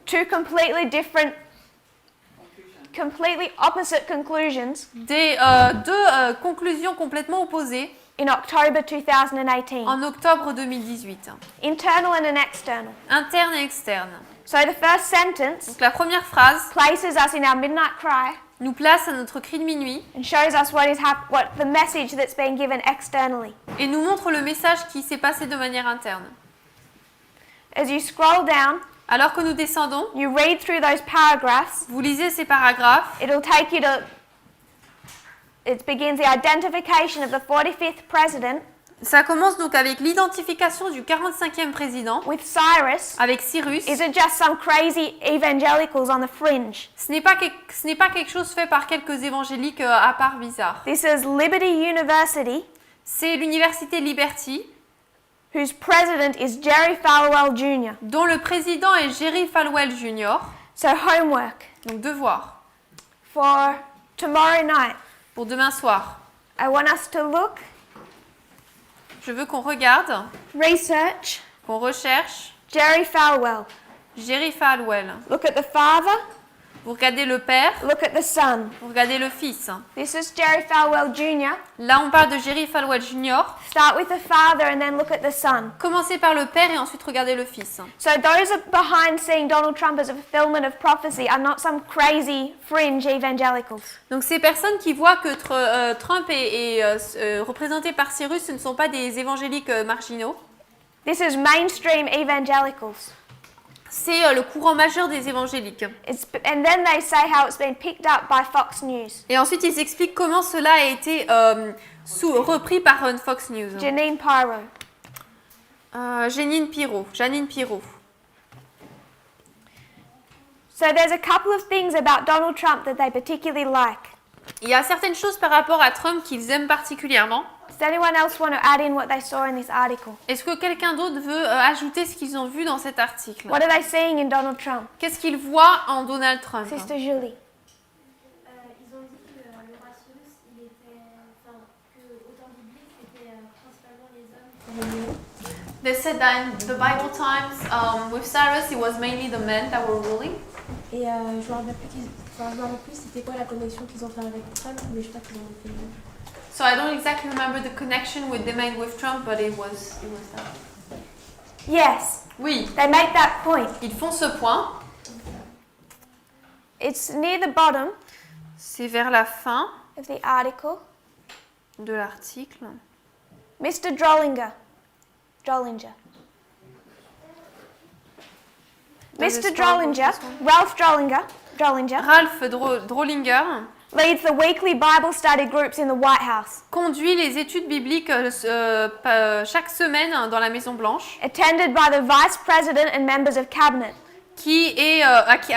Two completely different, completely opposite conclusions Deux conclusions complètement opposées in October 2018. en octobre 2018. Internal and an external. Interne et externe. So the first sentence Donc la première phrase places us in our midnight cry nous place à notre cri de minuit and shows us what the message that's being given externally. et nous montre le message qui s'est passé de manière interne. As you scroll down, Alors que nous descendons, you read through those paragraphs, vous lisez ces paragraphes. it'll take you to, it begins the identification of the 45th president Ça commence donc avec l'identification du 45e président, with Cyrus. avec Cyrus. Isn't just some crazy evangelicals on the fringe. Ce n'est pas quelque chose fait par quelques évangéliques à part bizarres. This is Liberty University, C'est l'université Liberty, whose president is Jerry Falwell Jr. dont le président est Jerry Falwell Jr. So homework Donc devoir, for tomorrow night. pour demain soir. I want us to look, Je veux qu'on regarde, research qu'on recherche Jerry Falwell. Jerry Falwell. Look at the father, Vous regardez le père, look at the son. vous regardez le fils. This is Jerry Falwell Jr. Là, on parle de Jerry Falwell Jr. Start with the father and then look at the son. Commencez par le père et ensuite regardez le fils. So those are behind seeing Donald Trump as a fulfillment of prophecy are not some crazy fringe evangelicals. Donc ces personnes qui voient que Trump est représenté par Cyrus, ce ne sont pas des évangéliques marginaux. This is mainstream evangelicals. C'est le courant majeur des évangéliques. And then they say how it's been picked up by Fox News. Et ensuite, ils expliquent comment cela a été repris par Fox News. Janine Pirro. Janine Pirro. So there's a couple of things about Donald Trump that they particularly like. Il y a certaines choses par rapport à Trump qu'ils aiment particulièrement. Does anyone else want to add in what they saw in this article? Est-ce que quelqu'un d'autre veut ajouter ce qu'ils ont vu dans cet article? What are they seeing in Donald Trump? Qu'est-ce qu'ils voient en Donald Trump? Sister Julie. Ils ont dit que le roi Cyrus, il était, enfin, que au temps biblique, c'était principalement les hommes qui régnaient. They said that in the Bible times, with Cyrus, it was mainly the men that were ruling. Et je me rappelle plus c'était quoi la connexion qu'ils ont fait avec Trump, mais je crois qu'ils ont fait. So I don't exactly remember the connection they made with Trump, but it was that. Yes, Oui, they make that point. ils font ce point. It's near the bottom C'est vers la fin of the article. de l'article. Mr. Drollinger. Mr. Drollinger, Ralph Drollinger, Ralph Drollinger leads the weekly Bible study groups in the White House, conduit les études bibliques chaque semaine dans la Maison Blanche, attended by the Vice President and members of Cabinet.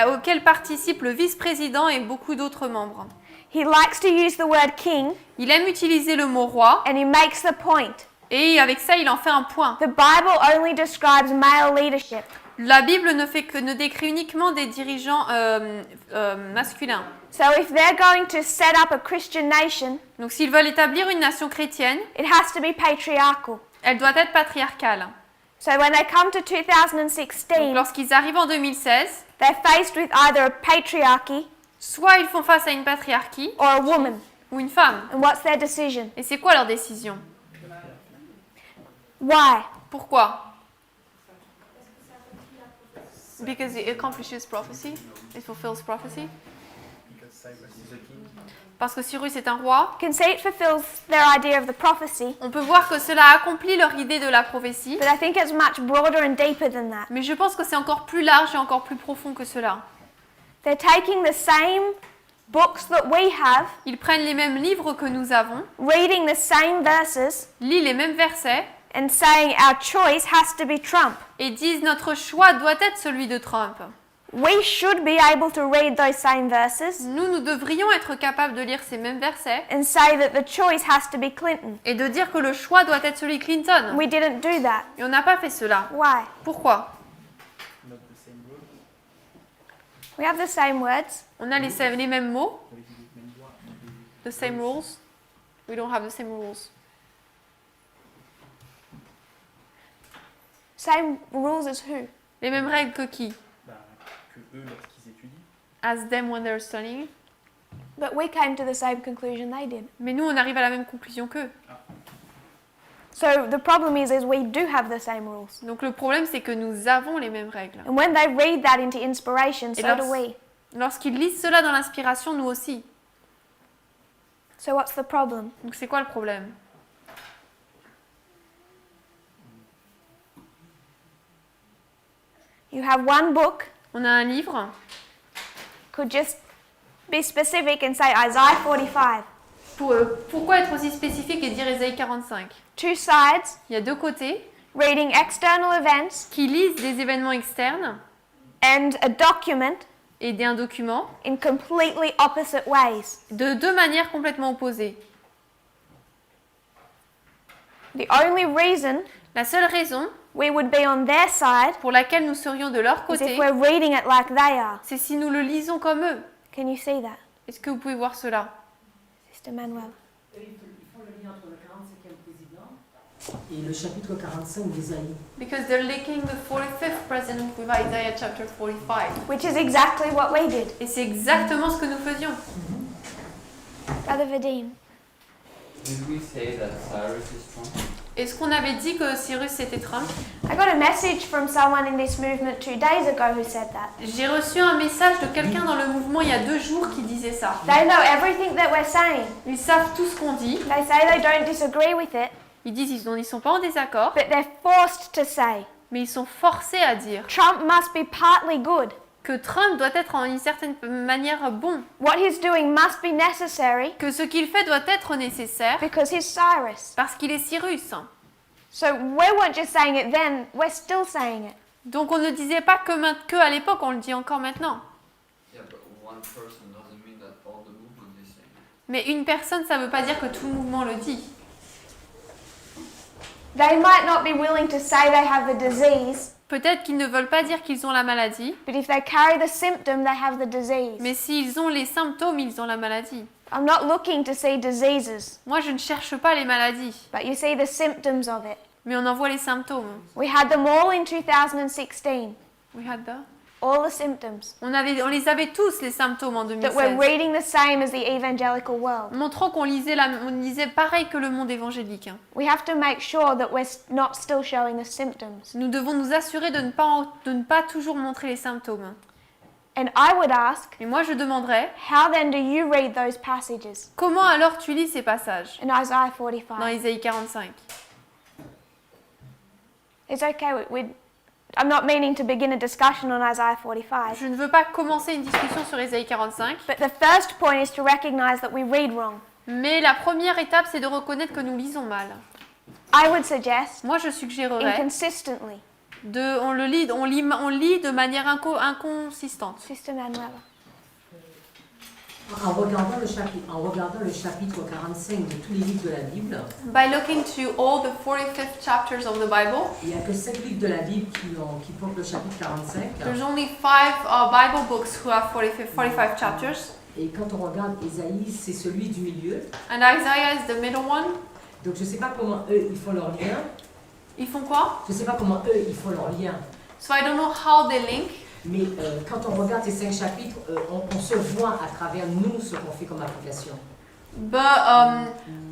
auquel participent le vice-président et beaucoup d'autres membres. He likes to use the word king, Il aime utiliser le mot roi and he makes the point. et avec ça il en fait un point. The Bible only describes male leadership. La Bible ne décrit uniquement des dirigeants masculins. So if they're going to set up a Christian nation, Donc s'ils veulent établir une nation chrétienne, it has to be patriarchal. elle doit être patriarcale. So when they come to Donc 2016, lorsqu'ils arrivent en 2016, they're faced with either a patriarchy soit ils font face à une patriarchie or a woman. ou une femme. And what's their decision? Et c'est quoi leur décision? Why? Pourquoi? Because it accomplishes prophecy. It fulfills prophecy. Parce que Cyrus est un roi. You can see it fulfills their idea of the prophecy, On peut voir que cela accomplit leur idée de la prophétie. but I think it's much broader and deeper than that. Mais je pense que c'est encore plus large et encore plus profond que cela. They're taking the same books that we have, Ils prennent les mêmes livres que nous avons, reading the same verses, lisent les mêmes versets and saying our choice has to be Trump. et disent notre choix doit être celui de Trump. We should be able to read those same verses Nous devrions être capables de lire ces mêmes versets and say that the choice has to be Clinton. et de dire que le choix doit être celui de Clinton. We didn't do that. Et on n'a pas fait cela. Why? Pourquoi? We have the same words. On a les mêmes mots. The same rules. We don't have the same rules. Same rules as who? Les mêmes règles que qui? Que eux lorsqu'ils étudient. As them when they're studying. But we came to the same conclusion they did. Mais nous, on arrive à la même conclusion qu'eux. So the problem is we do have the same rules. Donc le problème, c'est que nous avons les mêmes règles. And when they read that into inspiration, so do we. Lorsqu'ils lisent cela dans l'inspiration, nous aussi. So what's the problem? Donc c'est quoi le problème? You have one book, On a un livre. could just be specific and say Isaiah 45. Pourquoi être aussi spécifique et dire Ésaïe 45? Two sides, Il y a deux côtés reading external events qui lisent des événements externes and a document et un document in completely opposite ways. de deux manières complètement opposées. The only reason La seule raison we would be on their side pour laquelle nous serions de leur is côté, if we're reading it like they are. c'est si nous le lisons comme eux. Can you see that, Est-ce que vous pouvez voir cela? Sister Manuel? Ils font le lien entre le 45e président Et le chapitre 45 d'Ésaïe. Because they're linking the 45th president with Isaiah chapter 45. which is exactly what we did. Et c'est exactement ce que nous faisions. Brother Vadim. Did we say that Cyrus is Trump? Est-ce qu'on avait dit que Cyrus c'était Trump? I got a message from someone in this movement 2 days ago who said that. J'ai reçu un message de quelqu'un dans le mouvement il y a 2 jours qui disait ça. They know everything that we're saying. Ils savent tout ce qu'on dit. They say they don't disagree with it, Ils disent ils sont pas en désaccord, but they're forced to say mais ils sont forcés à dire Trump must be partly good. que Trump doit être en une certaine manière bon, What he's doing must be necessary que ce qu'il fait doit être nécessaire because he's Cyrus. parce qu'il est Cyrus. So we weren't just saying it then, we're still saying it. Donc on ne disait pas que à l'époque, on le dit encore maintenant. Yeah, but one person doesn't mean that all the movement is saying it. Mais une personne, ça ne veut pas dire que tout le mouvement le dit. They might not be willing to say they have the disease, Peut-être qu'ils ne veulent pas dire qu'ils ont la maladie, but if they carry the symptom, they have the disease. mais s'ils ont les symptômes, ils ont la maladie. I'm not looking to see diseases, Moi, je ne cherche pas les maladies, but you see the symptoms of it. mais on en voit les symptômes. We had them all in 2016, We had that. all the symptoms, On les avait tous, les symptômes, en that we're 2016. reading the same as the evangelical world. Montrant qu'on lisait pareil que le monde évangélique. We have to make sure that we're not still showing the symptoms. Nous devons nous assurer de ne pas toujours montrer les symptômes. And I would ask, Et moi, je demanderais, how then do you read those passages comment alors tu lis ces passages in Isaiah dans 45? Isaïe 45? It's okay, I'm not meaning to begin a discussion on Isaiah 45, Je ne veux pas commencer une discussion sur Isaïe 45, but the first point is to recognize that we read wrong. mais la première étape, c'est de reconnaître que nous lisons mal. I would suggest Moi, je suggérerais, inconsistently. on lit de manière inconsistante. Sister Manuela. En regardant le chapitre 45 de tous les livres de la Bible, By looking to all the 45th chapters of the Bible, il n'y a que 5 livres de la Bible qui portent le chapitre 45. there's only 5 Bible books who have 45 chapters, Et quand on regarde Ésaïe, c'est celui du milieu. and Isaiah is the middle one. Donc je ne sais pas comment eux, ils font leur lien. Ils font quoi? Je ne sais pas comment eux, ils font leur lien. So I don't know how they link, Mais quand on regarde ces 5 chapitres, on se voit à travers nous ce qu'on fait comme application. but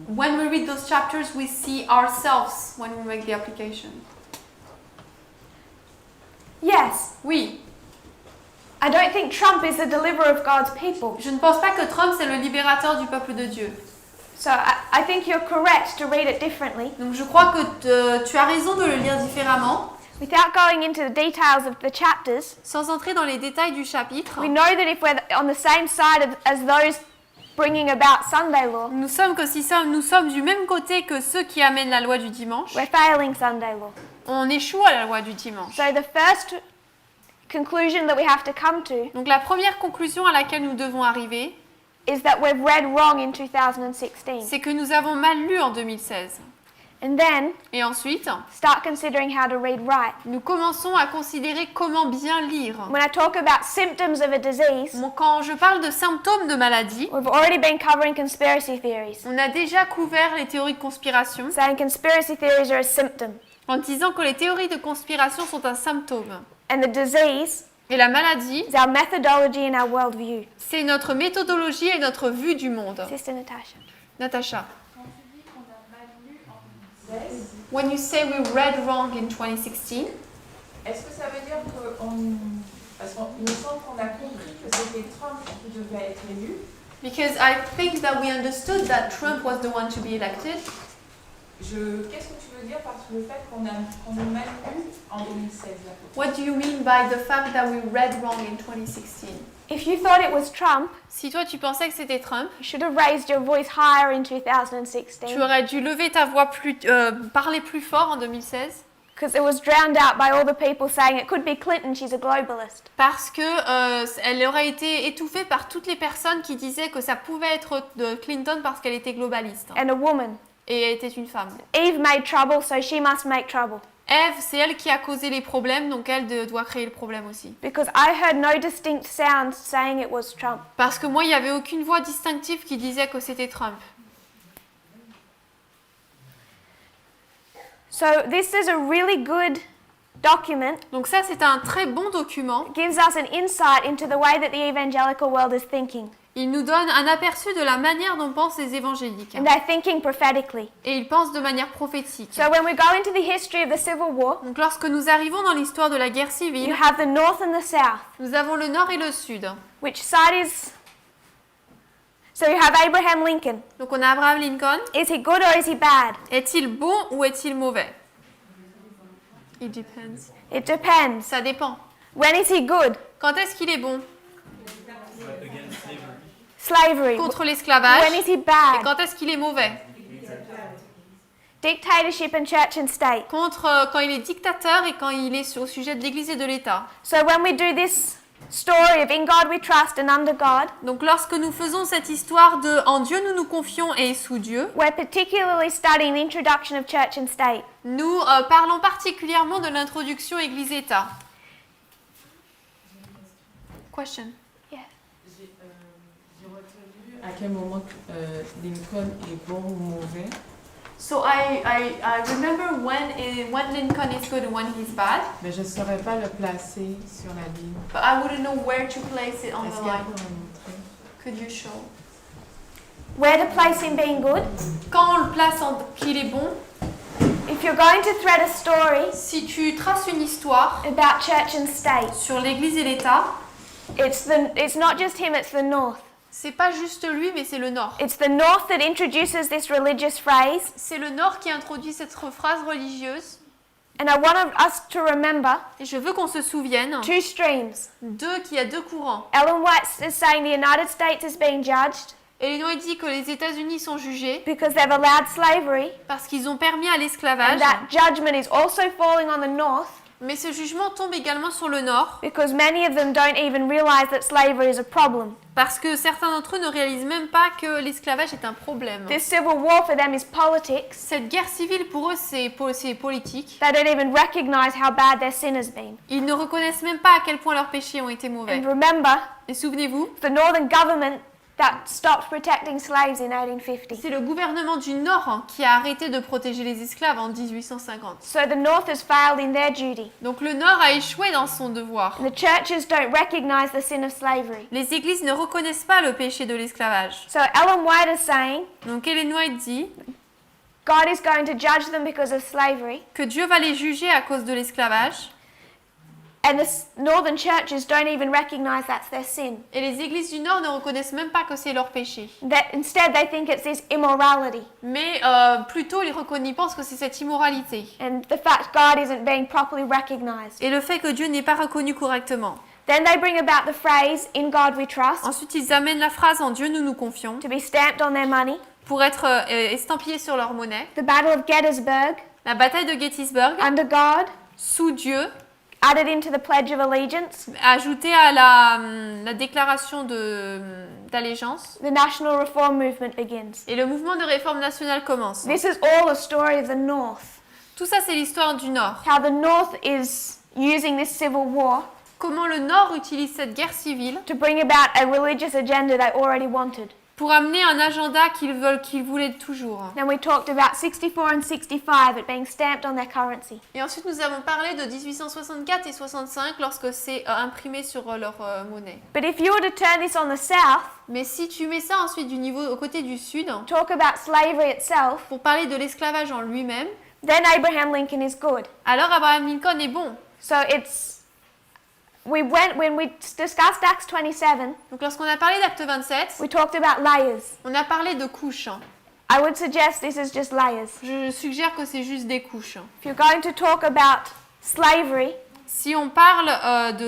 when we read those chapters, we see ourselves when we make the application. Yes, Oui, I don't think Trump is the deliverer of God's people. je ne pense pas que Trump c'est le libérateur du peuple de Dieu. So I think you're correct to read it differently. Donc je crois que tu as raison de le lire différemment, Without going into the details of the chapters, sans entrer dans les détails du chapitre. we know that if we're on the same side as those bringing about Sunday law, Nous sommes du même côté que ceux qui amènent la loi du dimanche. we're failing Sunday law. On échoue à la loi du dimanche. So the first conclusion that we have to come to Donc la première conclusion à laquelle nous devons arriver, is that we've read wrong in 2016. c'est que nous avons mal lu en 2016. And then Et ensuite, start considering how to read right. nous commençons à considérer comment bien lire. When I talk about symptoms of a disease, Quand je parle de symptômes de maladie, we've already been covering conspiracy theories, on a déjà couvert les théories de conspiration saying conspiracy theories are a symptom. en disant que les théories de conspiration sont un symptôme. And the disease Et la maladie, is our methodology and our worldview. c'est notre méthodologie et notre vue du monde. Sister Natasha. Natacha, Quand tu dis qu'on a mal lu en 2016, when you say we read wrong in 2016, est-ce que ça veut dire parce qu'il me semble qu'on a compris que c'était Trump qui devait être élu. because I think that we understood that Trump was the one to be elected. Qu'est-ce que tu veux dire par le fait qu'on a mal lu en 2016 là? What do you mean by the fact that we read wrong in 2016? If you thought it was Trump, Si toi tu pensais que c'était Trump, you should have raised your voice higher in 2016 tu aurais dû lever ta voix parler plus fort en 2016 because it was drowned out by all the people saying it could be Clinton, she's a globalist. parce que elle aurait été étouffée par toutes les personnes qui disaient que ça pouvait être de Clinton parce qu'elle était globaliste And a woman. et elle était une femme. Eve made trouble, so she must make trouble. Ève, c'est elle qui a causé les problèmes, donc elle doit créer le problème aussi. Because I heard no distinct sound saying it was Trump. Parce que moi, il n'y avait aucune voix distinctive qui disait que c'était Trump. So this is a really good document. Donc ça, c'est un très bon document. It gives us an insight into the way that the evangelical world is thinking. Il nous donne un aperçu de la manière dont pensent les évangéliques. And they're thinking prophetically. Et ils pensent de manière prophétique. So when we go into the history of the Civil War, Donc lorsque nous arrivons dans l'histoire de la guerre you civile, have the North and the South. nous avons le nord et le sud. Which side is... So you have Abraham Lincoln. Donc on a Abraham Lincoln. Is he good or is he bad? Est-il bon ou est-il mauvais? It depends. It depends. Ça dépend. When is he good? Quand est-ce qu'il est bon? Slavery. Contre l'esclavage. When is he Et bad? quand est-ce qu'il est mauvais? Dictatorship and church and state. Contre quand il est dictateur et quand il est au sujet de l'Église et de l'État. So when we do this story of in God we trust and under God, Donc lorsque nous faisons cette histoire de en Dieu nous nous confions et sous Dieu, we're particularly studying the introduction of church and state. nous parlons particulièrement de l'introduction Église-État. Question. J'ai retenu à quel moment Lincoln est bon ou mauvais. So I remember when Lincoln is good and when he's bad, Mais je ne saurais pas le placer sur la ligne. but I wouldn't know where to place it on Est-ce the qu'elle line. peut me montrer? Could you show? Where to place him being good? Quand on le place en qu'il est bon, If you're going to thread a story si tu traces une histoire about church and state, sur l'Église et l'État, it's not just him, it's the North. c'est pas juste lui, mais c'est le Nord. It's the North that introduces this religious phrase. C'est le Nord qui introduit cette phrase religieuse. And I want us to remember Et je veux qu'on se souvienne two streams. qu'il y a deux courants. Ellen White is saying the United States is being judged Illinois dit que les États-Unis sont jugés because they've allowed slavery, parce qu'ils ont permis à and l'esclavage. that judgment is also falling on the North Mais ce jugement tombe également sur le Nord because many of them don't even realize that slavery is a problem. parce que certains d'entre eux ne réalisent même pas que l'esclavage est un problème. This civil war for them is politics. Cette guerre civile pour eux c'est politique. They don't even recognize how bad their sin has been. Ils ne reconnaissent même pas à quel point leurs péchés ont été mauvais. And remember, Et souvenez-vous, the Northern government that stopped protecting slaves in 1850. c'est le gouvernement du Nord qui a arrêté de protéger les esclaves en 1850. So the North has failed in their duty. Donc le Nord a échoué dans son devoir. And the churches don't recognize the sin of slavery. Les églises ne reconnaissent pas le péché de l'esclavage. So Ellen White is saying Donc Ellen White dit God is going to judge them because of slavery, que Dieu va les juger à cause de l'esclavage. and the northern churches don't even recognize that's their sin. Et les églises du Nord ne reconnaissent même pas que c'est leur péché. That instead they think it's this immorality, Mais plutôt ils pensent que c'est cette immoralité. and the fact God isn't being properly recognized. Et le fait que Dieu n'est pas reconnu correctement. Then they bring about the phrase, in God we trust, Ensuite ils amènent la phrase en Dieu nous nous confions to be stamped on their money. pour être estampillés sur leur monnaie. The Battle of Gettysburg, La bataille de Gettysburg, under God, sous Dieu, added into the Pledge of Allegiance, ajoutée à la déclaration d'allégeance. the National Reform Movement begins. Et le mouvement de réforme nationale commence. This is all a story of the North. Tout ça c'est l'histoire du Nord. How the North is using this civil war Comment le Nord utilise cette guerre civile to bring about a religious agenda they already wanted. pour amener un agenda qu'ils voulaient toujours. Then we talked about 64 and 65, it being stamped on their currency. Et ensuite nous avons parlé de 1864 et 65 lorsque c'est imprimé sur leur monnaie. But if you were to turn this on the South, Mais si tu mets ça ensuite au côté du Sud, talk about slavery itself, pour parler de l'esclavage en lui-même, then Abraham Lincoln is good. alors Abraham Lincoln est bon. So when we discussed Acts 27, Donc lorsqu'on a parlé d'Acte 27, we talked about layers. on a parlé de couches. I would suggest this is just layers. Je suggère que c'est juste des couches. If you're going to talk about slavery, Si on parle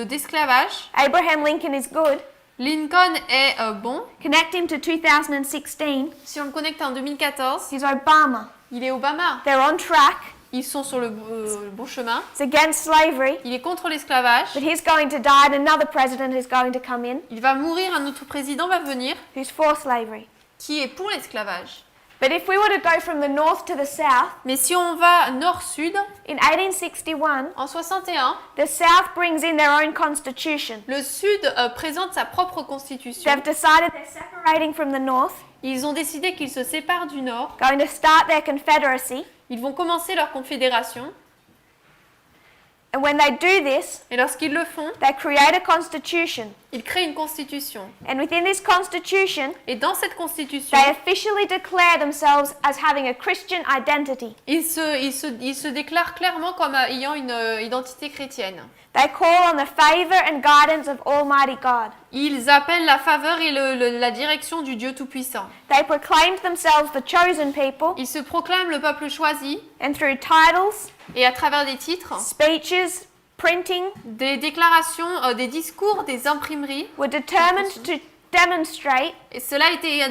d'esclavage, Abraham Lincoln is good. Lincoln est bon. Connect him to 2016, Si on le connecte en 2014, he's Obama. il est Obama. They're on track. Ils sont sur le bon chemin. It's against slavery, Il est contre l'esclavage. but he's going to die and another president is going to come in Il va mourir, un autre président va venir who's for slavery. qui est pour l'esclavage. But if we were to go from the north to the south, Mais si on va nord-sud, in 1861, en 61, the south brings in their own constitution. le sud présente sa propre constitution. They've decided they're separating from the north, Ils ont décidé qu'ils se séparent du nord. going to start their confederacy, Ils vont commencer leur confédération. And when they do this, Et lorsqu'ils le font, they create a constitution. ils créent une constitution. And within this constitution, Et dans cette constitution, they officially declare themselves as having a Christian identity. ils se déclarent clairement comme ayant une identité chrétienne. They call on the favor and guidance of Almighty God. Ils appellent la faveur et la direction du Dieu Tout-Puissant. They proclaim themselves the chosen people, Ils se proclament le peuple choisi and through titles, et à travers des titres, speeches, printing, des déclarations, des discours, des imprimeries. were determined to demonstrate Et cela a été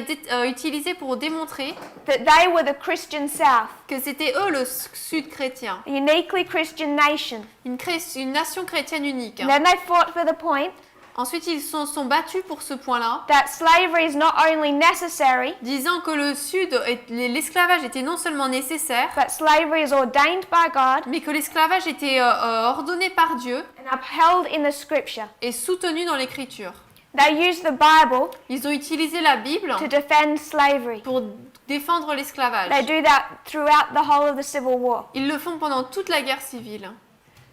utilisé pour démontrer that they were the Christian South, que c'était eux le Sud chrétien, a uniquely Christian nation. une nation chrétienne unique. And then they fought for the point Ensuite, ils sont battus pour ce point-là, that slavery is not only necessary, disant que le Sud, l'esclavage était non seulement nécessaire, but slavery is ordained by God mais que l'esclavage était ordonné par Dieu and upheld in the Scripture. et soutenu dans l'Écriture. They used the Bible Ils ont utilisé la Bible to defend slavery. pour défendre l'esclavage. They do that throughout the whole of the Civil War. Ils le font pendant toute la guerre civile.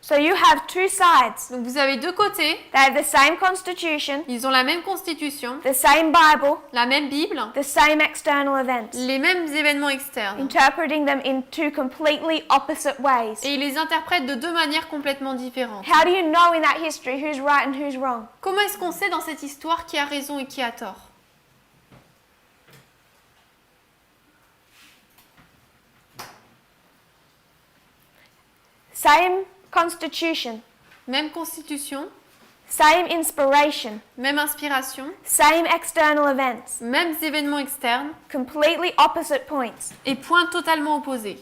So you have two sides. Donc vous avez deux côtés, They have the same constitution, ils ont la même constitution, the same Bible, la même Bible, the same external events, les mêmes événements externes. interpreting them in two completely opposite ways. Et ils les interprètent de deux manières complètement différentes. How do you know in that history who's right and who's wrong? Comment est-ce qu'on sait dans cette histoire qui a raison et qui a tort? Same constitution, Même constitution, same inspiration, même inspiration, same external events, mêmes événements externes completely opposite points. et points totalement opposés.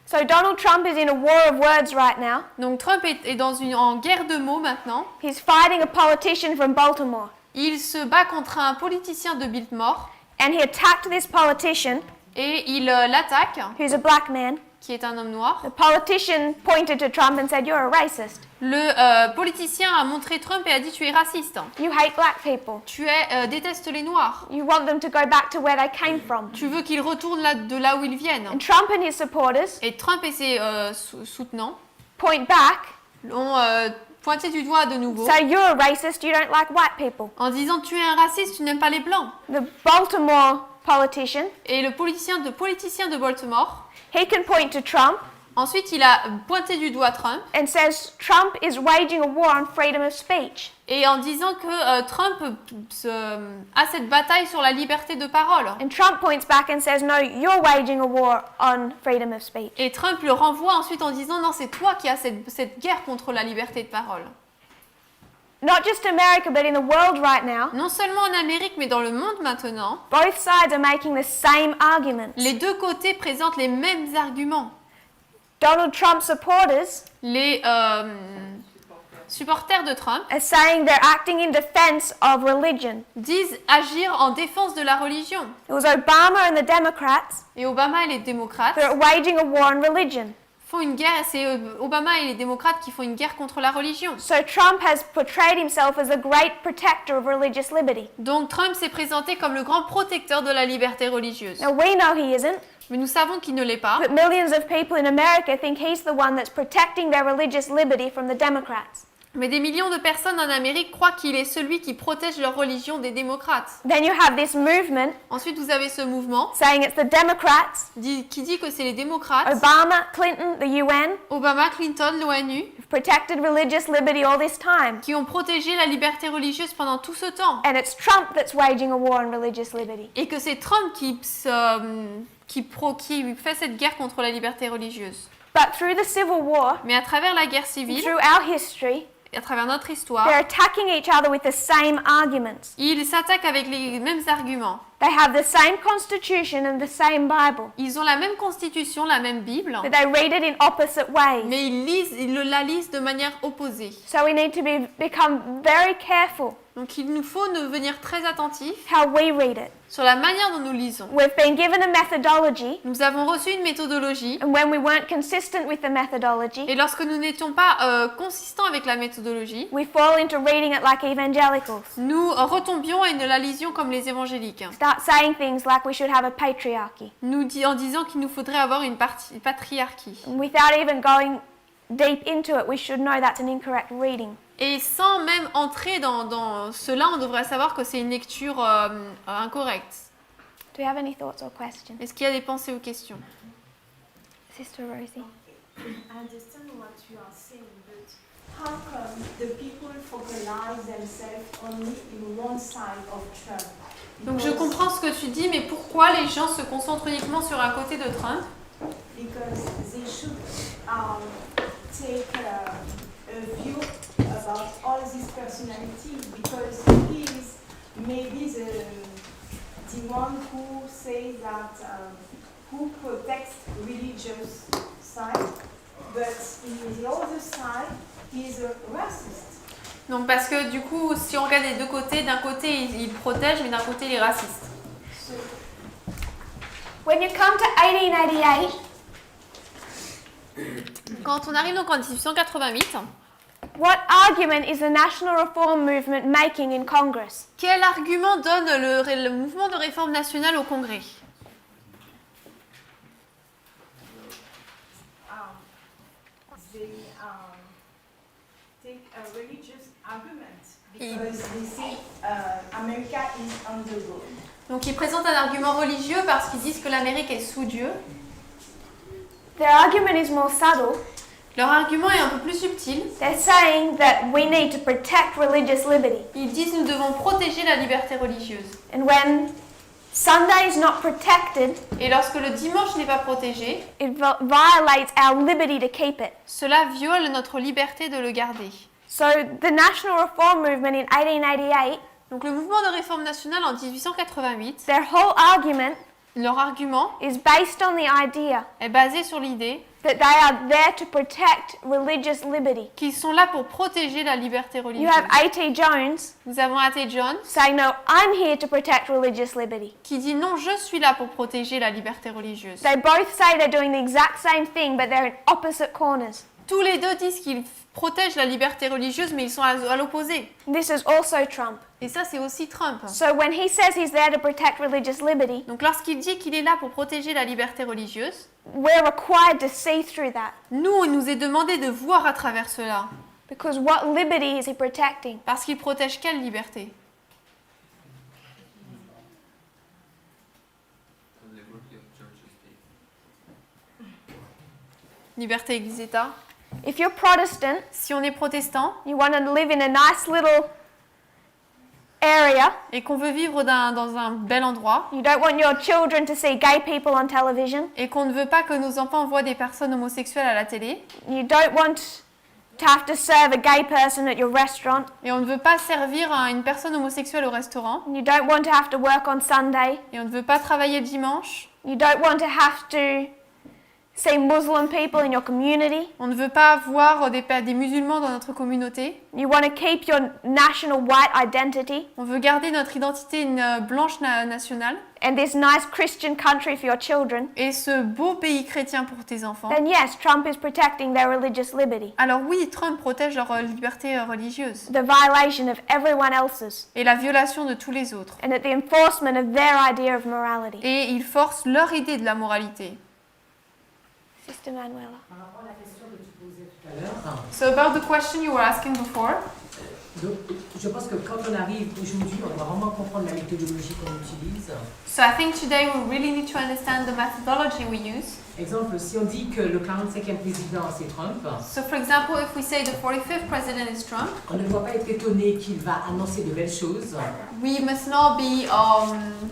So Donald Trump is in a war of words right now. Donc Trump est en guerre de mots maintenant. He's fighting a politician from Baltimore. Il se bat contre un politicien de Baltimore And he attacked this politician, et il l'attaque, who's a black man. qui est un homme noir. The politician pointed to Trump and said, "You're a racist. Le politicien a montré Trump et a dit tu es raciste. You hate black people. Tu détestes les noirs. You want them to go back to where they came from." Tu veux qu'ils retournent de là où ils viennent. And Trump and his supporters Et Trump et ses soutenants point back, l'ont pointé du doigt de nouveau say, "You're a racist. You don't like white people." en disant tu es un raciste, tu n'aimes pas les blancs. The Baltimore politician, Et le politicien de Baltimore, he can point to Trump ensuite il a pointé du doigt Trump and says Trump is waging a war on freedom of speech. et en disant que Trump a cette bataille sur la liberté de parole. And Trump points back and says, "No, you're waging a war on freedom of speech." Et Trump le renvoie ensuite en disant non, c'est toi qui as cette guerre contre la liberté de parole. Not just America, but in the world right now, Non seulement en Amérique, mais dans le monde maintenant, both sides are making the same arguments. les deux côtés présentent les mêmes arguments. Donald Trump supporters Les supporters de Trump are saying they're acting in defense of religion. disent agir en défense de la religion. It was Obama and the Democrats Et Obama et les démocrates that are waging a war on religion. font une guerre, c'est Obama et les démocrates qui font une guerre contre la religion. So Trump has portrayed himself as a great protector of religious liberty. Donc Trump s'est présenté comme le grand protecteur de la liberté religieuse. Now we know he isn't, Mais nous savons qu'il ne l'est pas. but millions of people in America think he's the one that's protecting their religious liberty from the Democrats. Mais des millions de personnes en Amérique croient qu'il est celui qui protège leur religion des démocrates. Then you have this movement Ensuite, vous avez ce mouvement saying it's the Democrats, qui dit que c'est les démocrates, Obama, Clinton, the UN, Obama, Clinton, l'ONU, who've protected religious liberty all this time. qui ont protégé la liberté religieuse pendant tout ce temps. And it's Trump that's waging a war on religious liberty. Et que c'est Trump qui fait cette guerre contre la liberté religieuse. But through the Civil War, Mais à travers la guerre civile, through our history, et à travers notre histoire, they're attacking each other with the same arguments. ils s'attaquent avec les mêmes arguments. They have the same constitution and the same Bible, Ils ont la même constitution, la même Bible, but they read it in opposite ways. mais ils la lisent de manière opposée. So we need to become very careful Donc il nous faut devenir très attentifs how we read it. sur la manière dont nous lisons. We've been given a methodology, Nous avons reçu une méthodologie and when we weren't consistent with the methodology, et lorsque nous n'étions pas consistants avec la méthodologie, we fall into reading it like evangelicals. nous retombions et ne la lisions comme les évangéliques. Start saying things like we should have a patriarchy, En disant qu'il nous faudrait avoir une patriarchie. and without even going deep into it, we should know that's an incorrect reading. Et sans même entrer dans cela, on devrait savoir que c'est une lecture incorrecte. Do you have any thoughts or questions? Est-ce qu'il y a des pensées ou questions? Sister Rosie. I understand what you are saying, but how come the people focalize themselves only in one side of Trump? Donc je comprends ce que tu dis, mais pourquoi les gens se concentrent uniquement sur un côté de Trump? Because they should take a view about all these personalities, because he is maybe the one who says that who protects religious side, but in the other side he is a racist. Donc parce que du coup, si on regarde les deux côtés, d'un côté il protège, mais d'un côté il est raciste. So When you come to 1888, Quand on arrive donc en 1888, what argument is the National Reform Movement making in Congress? quel argument donne le mouvement de réforme nationale au Congrès? they take a religious argument because they say America is under God. Donc ils présentent un argument religieux parce qu'ils disent que l'Amérique est sous Dieu. Their argument is more subtle. Leur argument est un peu plus subtil. They're saying that we need to protect religious liberty. Ils disent nous devons protéger la liberté religieuse. And when Sunday is not protected, Et lorsque le dimanche n'est pas protégé, it violates our liberty to keep it. cela viole notre liberté de le garder. So the National Reform Movement in 1888, Donc le mouvement de réforme nationale en 1888, their whole argument leur argument is based on the idea est basé sur l'idée that they are there to protect religious liberty. qu'ils sont là pour protéger la liberté You religieuse. have A.T. Jones Nous avons A.T. Jones saying, no, I'm here to protect religious liberty. qui dit non, je suis là pour protéger la liberté religieuse. They both say they're doing the exact same thing, but they're in opposite corners. Tous les deux disent qu'ils protègent la liberté religieuse, mais ils sont à l'opposé. This is also Trump. Et ça, c'est aussi Trump. So when he says he's there to protect religious liberty, Donc lorsqu'il dit qu'il est là pour protéger la liberté religieuse, we're required to see through that. nous, il nous est demandé de voir à travers cela. Because what liberty is he protecting? Parce qu'il protège quelle liberté? Liberté Église-État. If you're Protestant, Si on est protestant you want to live in a nice little area, et qu'on veut vivre dans un bel endroit you don't want your children to see gay people on television, et qu'on ne veut pas que nos enfants voient des personnes homosexuelles à la télé you don't want to have to serve a gay person at your restaurant, et on ne veut pas servir à une personne homosexuelle au restaurant you don't want to have to work on Sunday, et on ne veut pas travailler le dimanche, you don't want to have to see Muslim people in your community, on ne veut pas voir des musulmans dans notre communauté, you want to keep your national white identity on veut garder notre identité blanche nationale and this nice Christian country for your children, et ce beau pays chrétien pour tes enfants. then yes, Trump is protecting their religious liberty, Alors oui, Trump protège leur liberté religieuse the violation of everyone else's, et la violation de tous les autres. and at the enforcement of their idea of morality. Et il force leur idée de la moralité. Sister Manuela. Par rapport à la question que tu posais tout à l'heure, So about the question you were asking before, donc, je pense que quand on arrive aujourd'hui, on doit vraiment comprendre la méthodologie qu'on utilise. so I think today we really need to understand the methodology we use. Exemple, si on dit que le 45e président c'est Trump, So for example, if we say the 45th president is Trump, on ne doit pas être étonné qu'il va annoncer de belles choses. we must not be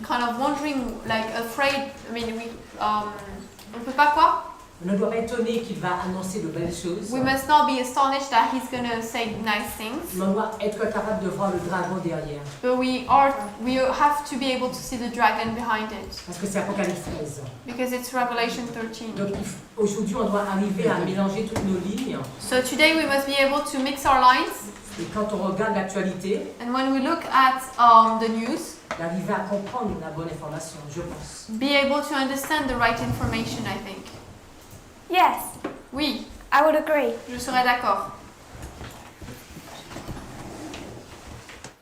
kind of wondering, like afraid, I mean, on peut pas quoi? On ne doit pas être étonné qu'il va annoncer de belles choses. We must not be astonished that he's going to say nice things. Mais on doit être capable de voir le dragon derrière. But we have to be able to see the dragon behind it. Parce que c'est Apocalypse 13. Because it's Revelation 13. Donc aujourd'hui, on doit arriver à mélanger toutes nos lignes So today we must be able to mix our lines Et quand on regarde l'actualité, And when we look at the news, d'arriver à comprendre la bonne information, je pense. be able to understand the right information, I think. Yes, Oui, I would agree. je serais d'accord.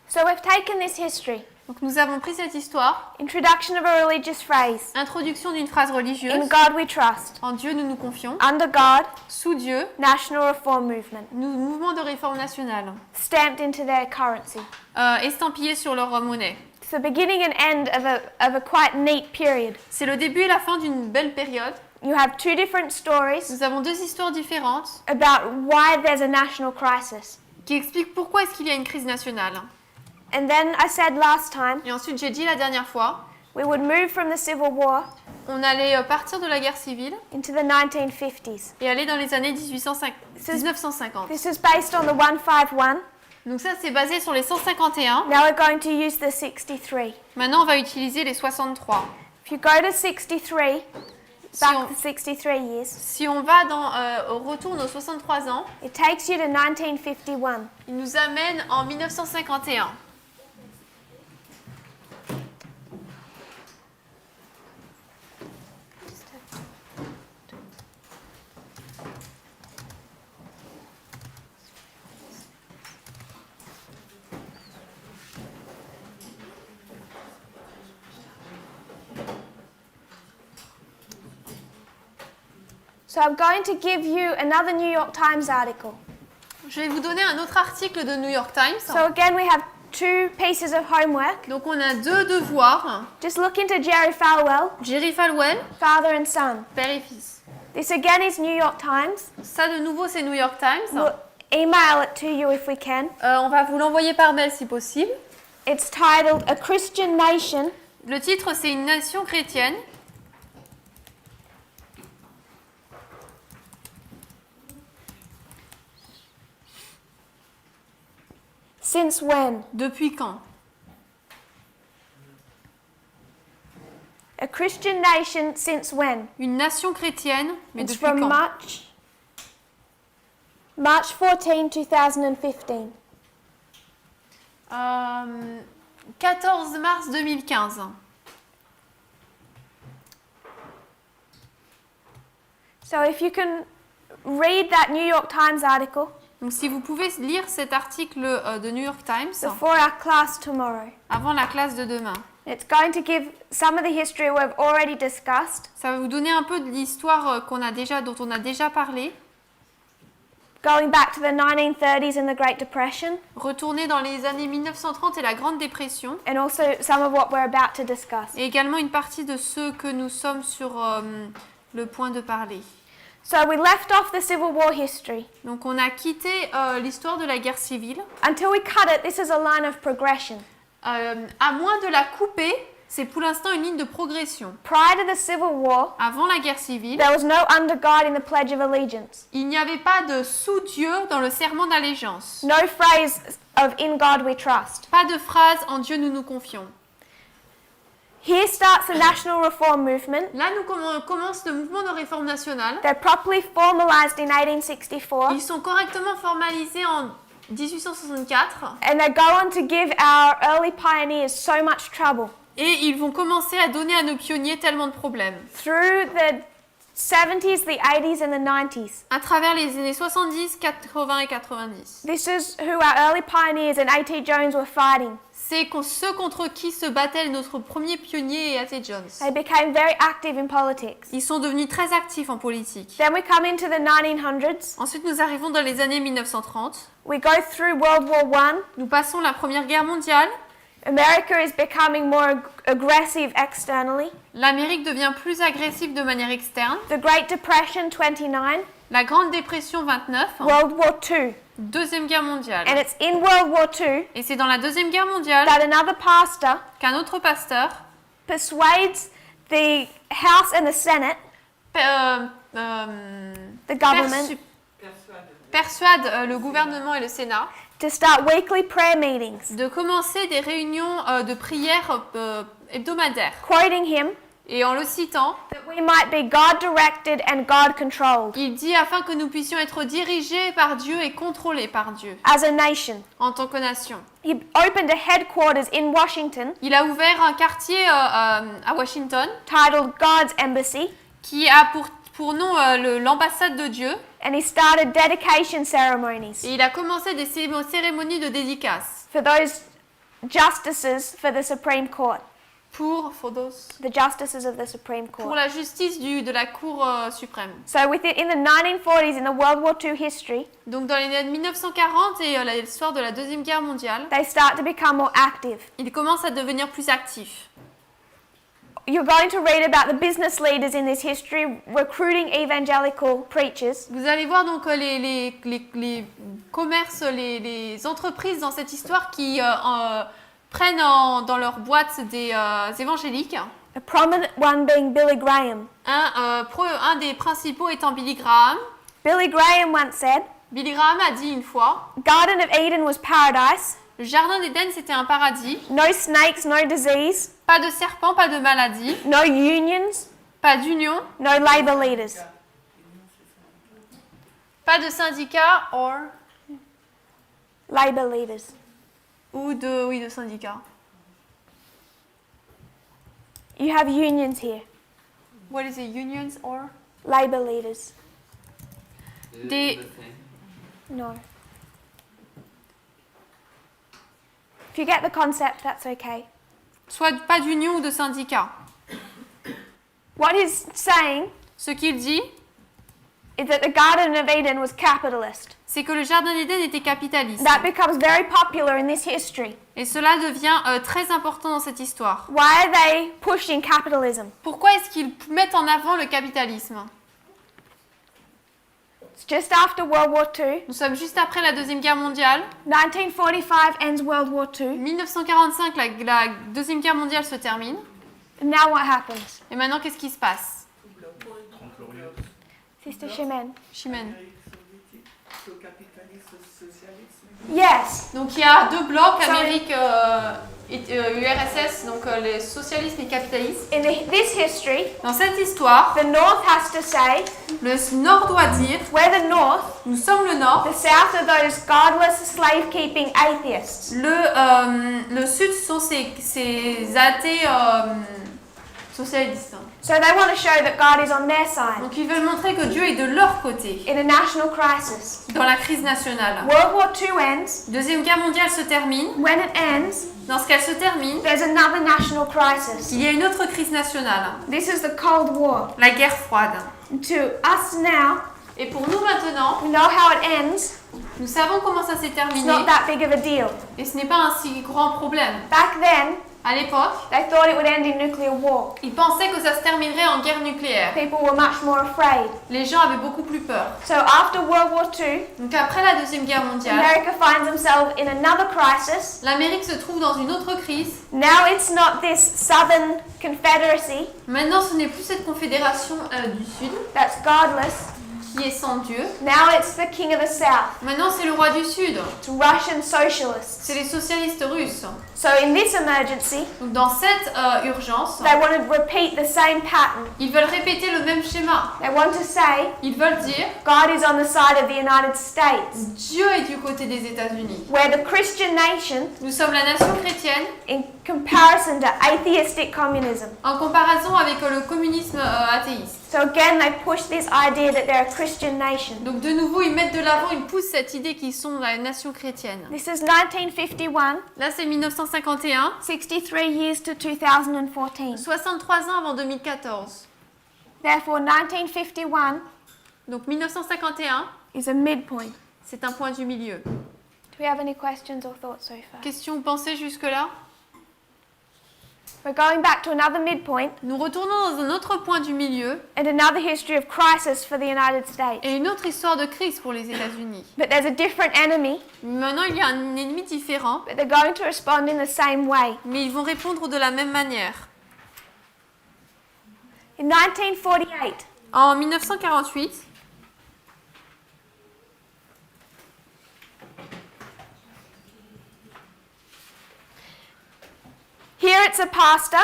So we've taken this history, Donc nous avons pris cette histoire, introduction of a religious phrase, introduction d'une phrase religieuse, in God we trust, en Dieu nous nous confions, under God, sous Dieu, National Reform Movement, mouvement de réforme nationale, stamped into their currency. estampillé sur leur monnaie. It's the beginning and end of a quite neat period. C'est le début et la fin d'une belle période. You have two different stories Nous avons deux histoires différentes about why there's a national crisis. qui expliquent pourquoi est-ce qu'il y a une crise nationale. And then I said last time, Et ensuite j'ai dit la dernière fois, we would move from the Civil War on allait partir de la guerre civile into the 1950s. et aller dans les années 1950. This is based on the 151. Donc ça c'est basé sur les 151. Now we're going to use the 63. Maintenant on va utiliser les 63. If you go to 63, back to 63 years, Si on va retourne aux 63 ans, it takes you to 1951. il nous amène en 1951. So I'm going to give you another New York Times article. Je vais vous donner un autre article de New York Times. So again, we have two pieces of homework. Donc on a deux devoirs. Just look into Jerry Falwell, Jerry Falwell, father and son. père et fils. This again is New York Times. Ça de nouveau c'est New York Times. We'll email it to you if we can. On va vous l'envoyer par mail si possible. It's titled A Christian Nation. Le titre c'est Une nation chrétienne. Since when? Depuis quand? A Christian nation since when? Une nation chrétienne, mais It's depuis from quand? March 14, 2015. 14 mars 2015. So if you can read that New York Times article Donc si vous pouvez lire cet article de New York Times before our class tomorrow. avant la classe de demain. It's going to give some of the history we've already discussed, Ça va vous donner un peu de l'histoire dont on a déjà parlé. going back to the 1930s and the Great Depression, Retourner dans les années 1930 et la Grande Dépression. and also some of what we're about to discuss. Et également une partie de ce que nous sommes sur le point de parler. So we left off the Civil War history. Donc on a quitté l'histoire de la guerre civile. Until we cut it, this is a line of progression. À moins de la couper, c'est pour l'instant une ligne de progression. Prior to the Civil War, Avant la guerre civile, there was no under God in the Pledge of Allegiance. il n'y avait pas de sous-Dieu dans le serment d'allégeance. No phrase of In God We Trust. Pas de phrase en Dieu nous nous confions. Here starts the National Reform Movement. Là, commence le mouvement de réforme nationale. They're properly formalized in 1864. Ils sont correctement formalisés en 1864 And they go on to give our early pioneers so much trouble. et ils vont commencer à donner à nos pionniers tellement de problèmes. Through the 70s, the 80s, and the 90s. À travers les années 70, 80 et 90. This is who our early pioneers and A.T. Jones were fighting. C'est ceux contre qui se battait notre premier pionnier A.T. Jones. They became very active in politics. Ils sont devenus très actifs en politique. Then we come into the 1900s. Ensuite, nous arrivons dans les années 1930. We go through World War I. Nous passons la Première Guerre mondiale. America is becoming more aggressive externally. L'Amérique devient plus agressive de manière externe. The Great Depression, 29. La Grande Dépression, 29. World War II. Deuxième Guerre mondiale. And it's in World War II Et c'est dans la Deuxième Guerre mondiale that another pastor qu'un autre pasteur persuades the House and the Senate, the government, persuade le gouvernement et le Sénat to start weekly prayer meetings, de commencer des réunions de prière hebdomadaires, quoting him Et en le citant, that we might be God-directed and God-controlled il dit afin que nous puissions être dirigés par Dieu et contrôlés par Dieu as a nation. en tant que nation. He opened a headquarters in Washington Il a ouvert un quartier à Washington titled God's Embassy, qui a pour nom l'ambassade de Dieu. and he started dedication ceremonies Et il a commencé des cérémonies de dédicace for those justices for the Supreme Court, pour the justices of the Supreme Court. la justice de la Cour suprême. So in the 1940s, in the World War II history, Donc dans les années 1940 et l'histoire de la Deuxième Guerre mondiale, they start to become more active. il commence à devenir plus actif. You're going to read about the business leaders in this history recruiting evangelical preachers. Vous allez voir donc les commerces, les entreprises dans cette histoire qui prennent dans leur boîte des évangéliques. A prominent one being Billy Graham. Un des principaux étant Billy Graham. Billy Graham once said, Billy Graham a dit une fois, Garden of Eden was paradise. le jardin d'Éden c'était un paradis. No snakes, no disease. Pas de serpents, pas de maladies. No unions. Pas d'union. No labor leaders. Pas de syndicats Labor leaders. ou de syndicats. You have unions here. What is it? Unions or? Labor leaders. Des... No. If you get the concept, that's okay. Soit pas d'union ou de syndicat. What he's saying Ce qu'il dit, is that the Garden of Eden was capitalist. c'est que le jardin d'Éden était capitaliste. That becomes very popular in this history. Et cela devient très important dans cette histoire. Why are they pushing capitalism? Pourquoi est-ce qu'ils mettent en avant le capitalisme? It's just after World War II. Nous sommes juste après la Deuxième Guerre mondiale. 1945 ends World War II. 1945, la Deuxième Guerre mondiale se termine. And now what happens? Et maintenant, qu'est-ce qui se passe? Sister Shimen. Chimène. Yes. Donc il y a deux blocs, Amérique et URSS, donc les socialistes et capitalistes. In this history, Dans cette histoire, the North has to say, le Nord doit dire, we're the North. nous sommes le Nord. The South are those godless, slave-keeping atheists. Le Sud sont ces athées socialistes. So they want to show that God is on their side. Donc ils veulent montrer que Dieu est de leur côté In a national crisis. dans la crise nationale. World War II ends. Deuxième Guerre mondiale se termine. When it ends, Lorsqu'elle se termine, there's another national crisis. il y a une autre crise nationale, This is the Cold War. la guerre froide. To us now, Et pour nous maintenant, we know how it ends. nous savons comment ça s'est It's terminé not that big of a deal. et ce n'est pas un si grand problème. Back then, À l'époque, they thought it would end in nuclear war. ils pensaient que ça se terminerait en guerre nucléaire. People were much more afraid. Les gens avaient beaucoup plus peur. So after World War II, Donc après la Deuxième Guerre mondiale, America finds themselves in another crisis. l'Amérique se trouve dans une autre crise. Now it's not this Southern Confederacy Maintenant, ce n'est plus cette confédération du Sud that's godless. qui est sans Dieu. Now it's the King of the South. Maintenant, c'est le roi du Sud. It's Russian socialists. C'est les socialistes russes. So in this emergency, Donc dans cette urgence, they want to repeat the same pattern. ils veulent répéter le même schéma. They want to say Ils veulent dire God is on the side of the United States. Dieu est du côté des États-Unis. We're the Christian nation Nous sommes la nation chrétienne in comparison to atheistic communism. en comparaison avec le communisme athéiste. So again, they push this idea that they're a Christian nation. Donc de nouveau, ils mettent de l'avant, ils poussent cette idée qu'ils sont la nation chrétienne. This is 1951, Là, c'est 1951, 63 years to 2014. 63 ans avant 2014. Therefore, 1951 Donc 1951, is a midpoint. c'est un point du milieu. Do we have any questions or thoughts so far? Question ou pensée jusque-là? We're going back to another midpoint Nous retournons dans un autre point du milieu and another history of crisis for the United States. et une autre histoire de crise pour les États-Unis. But there's a different enemy, Maintenant, il y a un ennemi différent, but they're going to respond in the same way. mais ils vont répondre de la même manière. In 1948, En 1948, here it's a pastor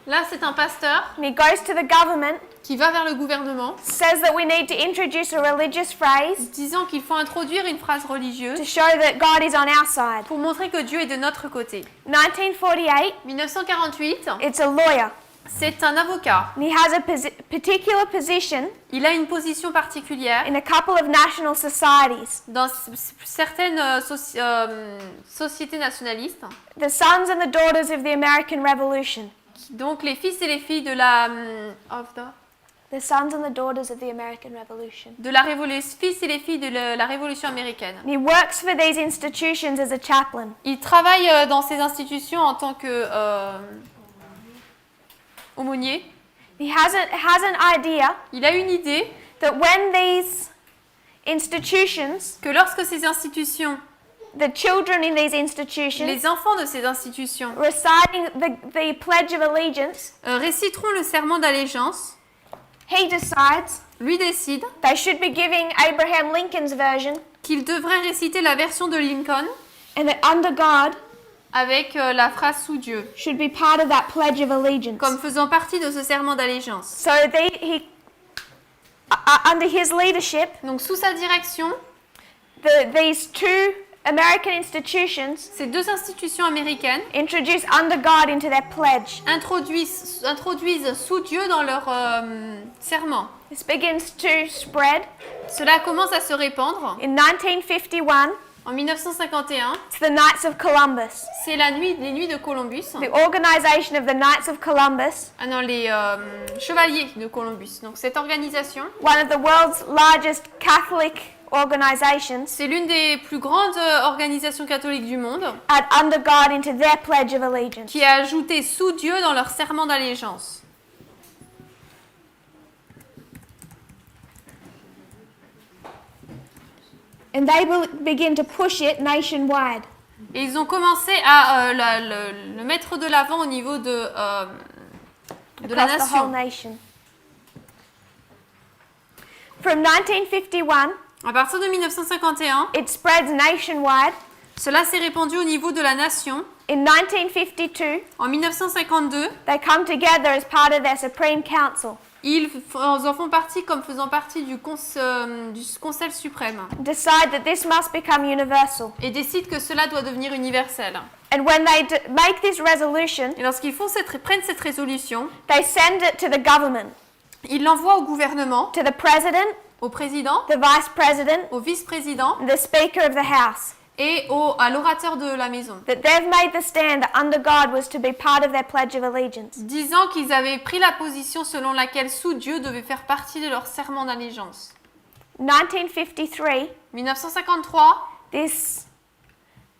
Là, c'est un pasteur and he goes to the government, qui va vers le gouvernement, says that we need to introduce a religious phrase disant qu'il faut introduire une phrase religieuse to show that God is on our side. pour montrer que Dieu est de notre côté. 1948, 1948, it's a lawyer. c'est un avocat. And he has a particular position Il a une position particulière in a couple of national societies. dans certaines sociétés nationalistes. The sons and the daughters of the American Revolution. Donc les fils et les filles de la The sons and the daughters of the American Revolution. fils et les filles de la Révolution américaine. And he works for these institutions as a chaplain. Il travaille dans ces institutions en tant que aumônier. He has an idea Il a une idée that when these institutions, que lorsque ces institutions, the children in these institutions, les enfants de ces institutions reciting the Pledge of Allegiance, réciteront le serment d'allégeance, he decides lui décide they should be giving Abraham Lincoln's version, qu'il devrait réciter la version de Lincoln and that under God avec la phrase sous Dieu, should be part of that Pledge of Allegiance. comme faisant partie de ce serment d'allégeance. So under his leadership, Donc sous sa direction, these two American institutions ces deux institutions américaines introduce under God into their pledge. introduisent sous Dieu dans leur serment. This begins to spread. Cela commence à se répandre. In 1951, En 1951, it's the Knights of Columbus. c'est les nuits de Columbus. The organization of the Knights of Columbus, Ah non, les chevaliers de Columbus. Donc cette organisation, one of the world's largest Catholic organizations, c'est l'une des plus grandes organisations catholiques du monde add under God into their Pledge of Allegiance. qui a ajouté sous Dieu dans leur serment d'allégeance. And they will begin to push it nationwide. Et ils ont commencé à le mettre de l'avant au niveau de la Across the whole nation. nation. From 1951, À partir de 1951, it spreads nationwide. cela s'est répandu au niveau de la nation. In 1952, En 1952, they come together as part of their Supreme Council, ils en font partie comme faisant partie du Conseil suprême decide that this must become universal. et décident que cela doit devenir universel. And when they make this resolution, Et lorsqu'ils prennent cette résolution, they send it to the government, ils l'envoient au gouvernement, to the president, au président, the vice president, au vice-président and the speaker of the house, et à l'orateur de la maison, that they've made the stand that under God was to be part of their Pledge of Allegiance. disant qu'ils avaient pris la position selon laquelle sous Dieu devait faire partie de leur serment d'allégeance. 1953, 1953, this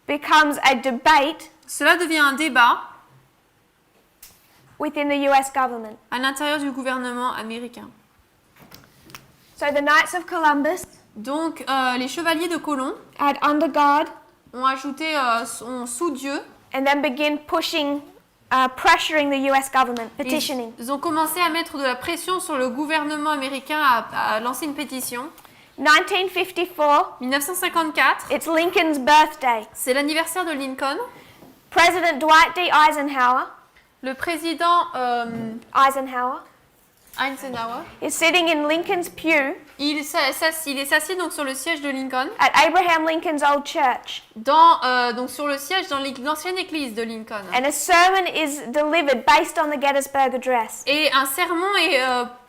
becomes a debate cela devient un débat within the US government. à l'intérieur du gouvernement américain. So the Knights of Columbus Donc, les chevaliers de Colomb add under God ont ajouté sous Dieu. and then begin pressuring the US government, petitioning. Ils ont commencé à mettre de la pression sur le gouvernement américain à lancer une pétition. 1954, 1954, it's Lincoln's birthday. c'est l'anniversaire de Lincoln. President Dwight D. Eisenhower, Le président Eisenhower Eisenhower, is sitting in Lincoln's pew il est assis donc sur le siège de Lincoln, at Abraham Lincoln's old church, donc sur le siège dans l'ancienne église de Lincoln. and a sermon is delivered based on the Gettysburg Address. Et un sermon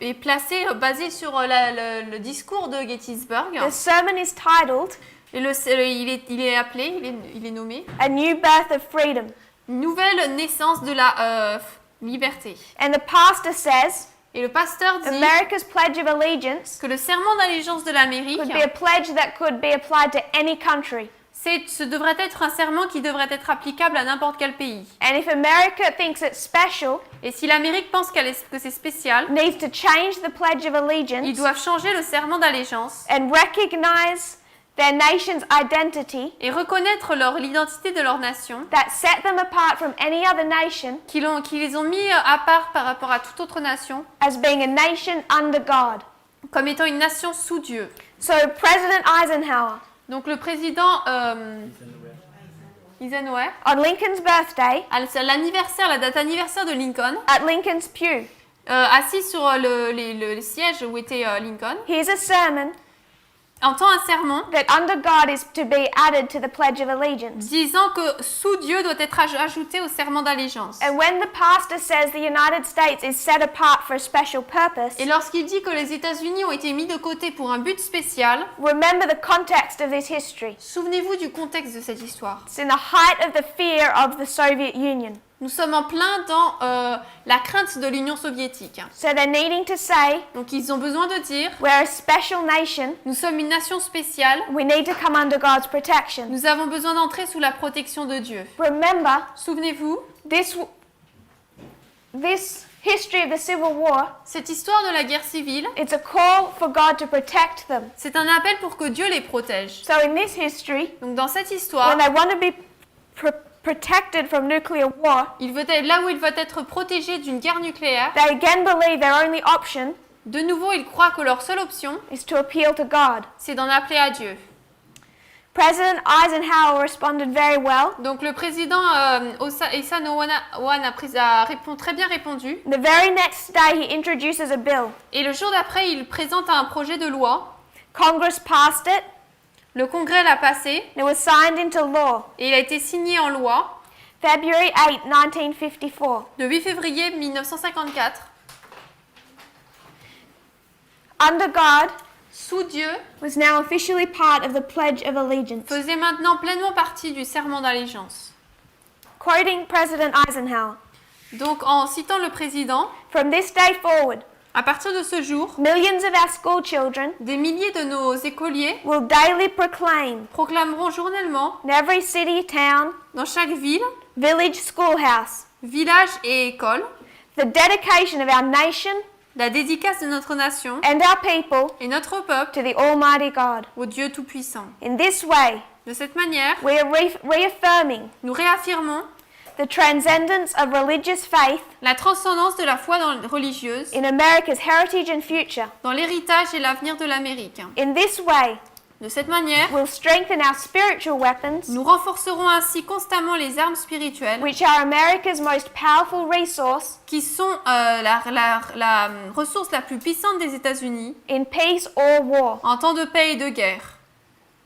est placé, basé sur le discours de Gettysburg. The sermon is titled Et il est nommé A New Birth of Freedom. Nouvelle naissance de la liberté. And the pastor says, Et le pasteur dit America's Pledge of Allegiance que le serment d'allégeance de l'Amérique, could be a pledge that could be applied to any country. ce devrait être un serment qui devrait être applicable à n'importe quel pays. And if America thinks it's special, Et si l'Amérique pense que c'est spécial, needs to change the Pledge of Allegiance ils doivent changer le serment d'allégeance and recognize their nation's identity et reconnaître l'identité de leur nation, that set them apart from any other nation qui les ont mis à part par rapport à toute autre nation, as being a nation under God. comme étant une nation sous Dieu. So President Eisenhower Donc le président Eisenhower, on Lincoln's birthday, à l'anniversaire, la date anniversaire de Lincoln, at Lincoln's pew, assis sur le siège où était Lincoln, hears a sermon entend un sermon that under God is to be added to the Pledge of Allegiance. disant que sous Dieu doit être ajouté au serment d'allégeance. And when the pastor says the United States is set apart for a special purpose, Et lorsqu'il dit que les États-Unis ont été mis de côté pour un but spécial, remember the context of this history. souvenez-vous du contexte de cette histoire. It's in the height of the fear of the Soviet Union. Nous sommes en plein dans la crainte de l'Union soviétique. So they're needing to say, Donc ils ont besoin de dire, we're a special nation. nous sommes une nation spéciale, We need to come under God's protection. nous avons besoin d'entrer sous la protection de Dieu. Remember, Souvenez-vous, this history of the Civil War, cette histoire de la guerre civile, it's a call for God to protect them. c'est un appel pour que Dieu les protège. So in this history, Donc dans cette histoire, when they want to be protected from nuclear war, il veut être là où il veut être protégé d'une guerre nucléaire. they again believe their only option De nouveau, ils croient que leur seule option, is to appeal to God. c'est d'en appeler à Dieu. President Eisenhower responded very well. Donc le président Eisenhower a très bien répondu. The very next day, he introduces a bill. Et le jour d'après, il présente un projet de loi. Congress passed it. Le Congrès l'a passé It was signed into law. et il a été signé en loi February 8, 1954. le 8 février 1954. Under God, Sous Dieu, was now officially part of the Pledge of Allegiance. faisait maintenant pleinement partie du serment d'allégeance. Quoting President Eisenhower, Donc en citant le président, from this day forward, à partir de ce jour, millions of our school children des milliers de nos écoliers will daily proclaim proclameront journellement in every city, town, dans chaque ville, village, schoolhouse, village et école the dedication of our nation la dédicace de notre nation and our people et notre peuple to the Almighty God. au Dieu Tout-Puissant. In this way, De cette manière, we are reaffirming nous réaffirmons the transcendence of religious faith la transcendance de la foi religieuse in America's heritage and future. dans l'héritage et l'avenir de l'Amérique. In this way, De cette manière, we'll strengthen our spiritual weapons, nous renforcerons ainsi constamment les armes spirituelles which are America's most powerful resource qui sont la ressource la plus puissante des États-Unis in peace or war. en temps de paix et de guerre.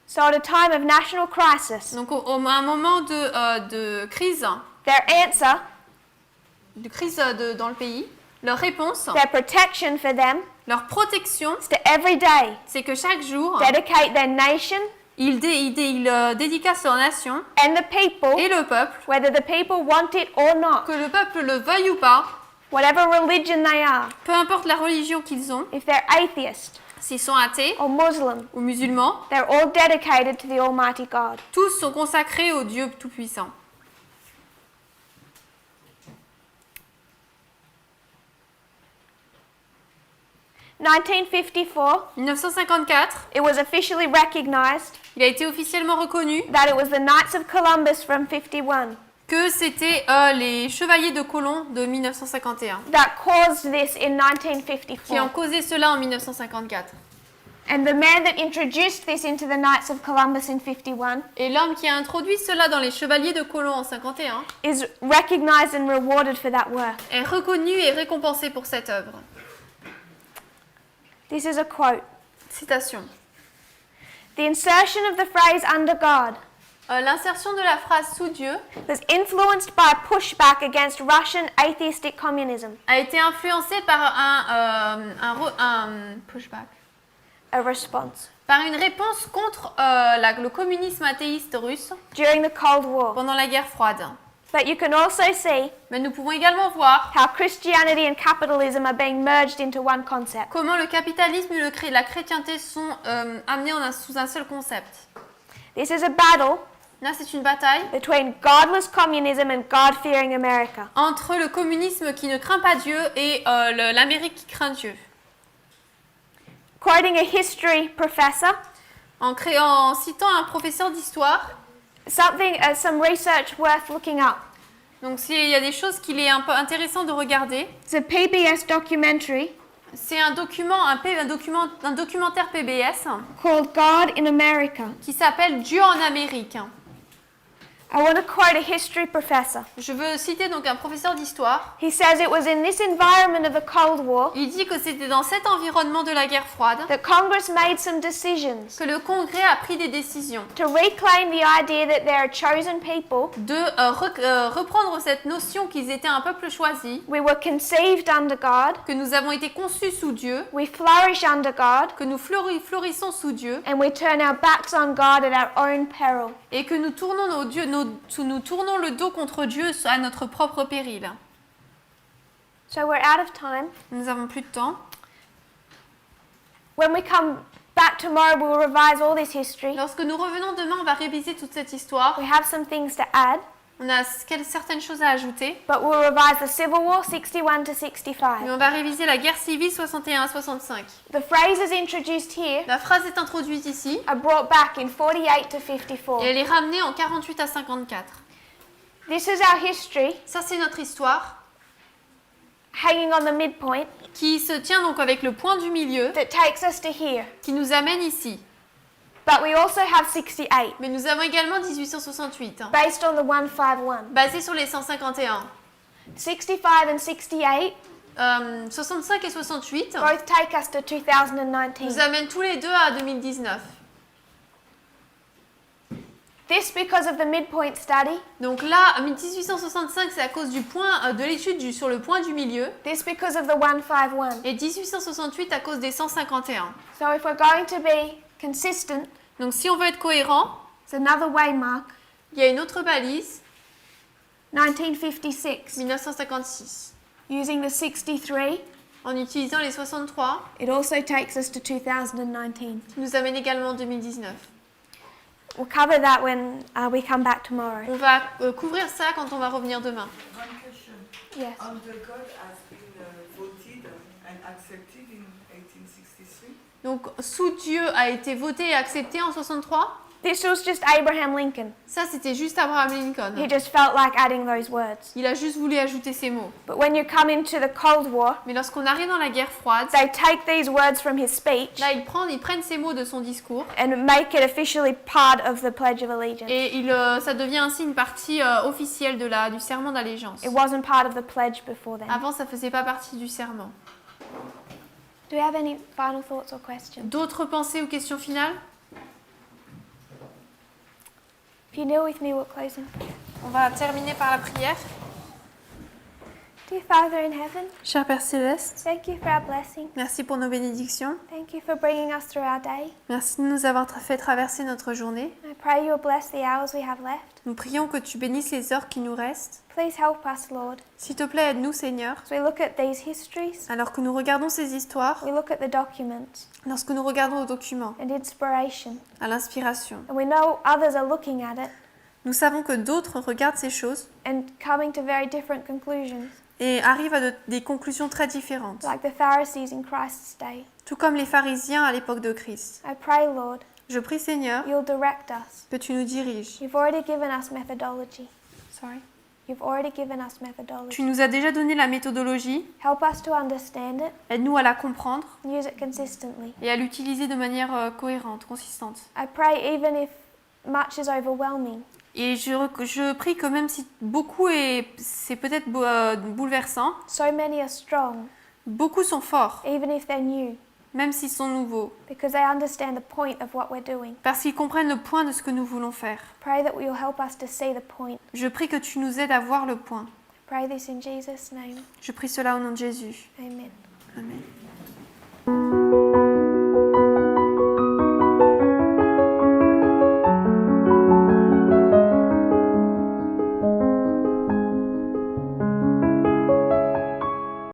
So at a time of national crisis, Donc à un moment de crise, their answer, dans le pays, leur réponse, their protection for them, leur protection, is to every day c'est que chaque jour, dedicate their nation ils dédicacent leur nation and the people, et le peuple, whether the people want it or not, que le peuple le veuille ou pas, whatever religion they are, peu importe la religion qu'ils ont, if they're atheist s'ils sont athées or Muslim, ou musulmans, they're all dedicated to the Almighty God. tous sont consacrés au Dieu Tout-Puissant. In 1954, it was officially recognized Il a été officiellement reconnu that it was the Knights of Columbus from 51 que c'était les chevaliers de Colomb de 1951 that caused this in qui ont 1954. causé cela en 1954. And the man that introduced this into the Knights of Columbus in 51 Et l'homme qui a introduit cela dans les chevaliers de Colomb en 51 is recognized and rewarded for that work. est reconnu et récompensé pour cette œuvre. This is a quote. Citation. The insertion of the phrase under God L'insertion de la phrase sous Dieu was influenced by a pushback against Russian atheistic communism, a été influencée par un pushback, a response, par une réponse contre le communisme athéiste russe during the Cold War. pendant la guerre froide. But you can also see Mais nous pouvons également voir how Christianity and capitalism are being merged into one concept. comment le capitalisme et la chrétienté sont amenés sous un seul concept. This is a battle Là, c'est une bataille between godless communism and God-fearing America. entre le communisme qui ne craint pas Dieu et l'Amérique qui craint Dieu. Quoting a history professor, En citant un professeur d'histoire, some research worth looking up. donc s'il y a des choses qu'il est un peu intéressant de regarder, It's a PBS documentary c'est un documentaire PBS called God in America. qui s'appelle Dieu en Amérique. I want to quote a history professor. Je veux citer donc un professeur d'histoire. He says it was in this environment of the Cold War Il dit que c'était dans cet environnement de la guerre froide that Congress made some decisions que le Congrès a pris des décisions to reclaim the idea that there are chosen people. de reprendre cette notion qu'ils étaient un peuple choisi, We were conceived under God. que nous avons été conçus sous Dieu, We flourish under God. que nous fleurissons sous Dieu And we turn our backs on God at our own peril. et que nous tournons nous tournons le dos contre Dieu à notre propre péril. So we're out of time. Nous n'avons plus de temps. When we come back tomorrow, we'll revise all this history. Lorsque nous revenons demain, on va réviser toute cette histoire. We have some things to add, On a certaines choses à ajouter. but we'll revise the Civil War 61 to Mais 65. on va réviser la guerre civile 61 à 65. The phrases introduced here La phrase est introduite ici are brought back in 48 to 54. et elle est ramenée en 48 à 54. This is our history, Ça, c'est notre histoire hanging on the midpoint, qui se tient donc avec le point du milieu that takes us to here. qui nous amène ici. But we also have 68, Mais nous avons également 1868, based on the 151. basé sur les 151. 65 and 68 65 et 68 both take us to 2019. nous amènent tous les deux à 2019. This because of the midpoint study. Donc là, 1865, c'est à cause du point de l'étude sur le point du milieu. This because of the 151. Et 1868 à cause des 151. So if we're going to be consistent, Donc si on veut être cohérent, it's another waymark, il y a une autre balise, 1956. 1956. Using the 63, En utilisant les 63, it also takes us to 2019. qui nous amène également en 2019. We'll cover that when we come back tomorrow. On va couvrir ça quand on va revenir demain. One question. Yes. Under God has been voted and accepted in 1863. Donc sous Dieu a été voté et accepté en 63. This was just Abraham Lincoln. Ça, c'était juste Abraham Lincoln. He just felt like adding those words. Il a juste voulu ajouter ces mots. But when you come into the Cold War, Mais lorsqu'on arrive dans la guerre froide, they take these words from his speech là, ils prennent ces mots de son discours and make it officially part of the Pledge of Allegiance. et ça devient ainsi une partie officielle du serment d'allégeance. It wasn't part of the pledge before then. Avant, ça faisait pas partie du serment. Do we have any final thoughts or questions? D'autres pensées ou questions finales? If you kneel with me, we'll close in. On va terminer par la prière. Dear Father in heaven, Cher Père Céleste, thank you for our blessing. merci pour nos bénédictions. Thank you for bringing us through our day. Merci de nous avoir fait traverser notre journée. I pray you will bless the hours we have left. Nous prions que tu bénisses les heures qui nous restent. Please help us, Lord. S'il te plaît, aide-nous, Seigneur. As we look at these histories, Alors que nous regardons ces histoires, we look at the documents lorsque nous regardons aux documents, and inspiration, à l'inspiration, and we know others are looking at it nous savons que d'autres regardent ces choses and coming to very different conclusions, et arrivent à des conclusions très différentes, like the Pharisees in Christ's day. tout comme les pharisiens à l'époque de Christ. I pray, Lord, Je prie, Seigneur, you'll direct us. que tu nous diriges. You've already given us methodology. Sorry. You've already given us Tu methodology. nous as déjà donné la méthodologie, Help us to understand it aide-nous à la comprendre and use it consistently. et à l'utiliser de manière cohérente, consistante. I pray even if much is overwhelming, Et je prie que même si beaucoup c'est peut-être bouleversant, so many are strong, beaucoup sont forts, even if they're new, même s'ils sont nouveaux, because they understand the point of what we're doing. parce qu'ils comprennent le point de ce que nous voulons faire. Pray that you'll help us to see the point. Je prie que tu nous aides à voir le point. Pray this in Jesus' name. Je prie cela au nom de Jésus. Amen. Amen.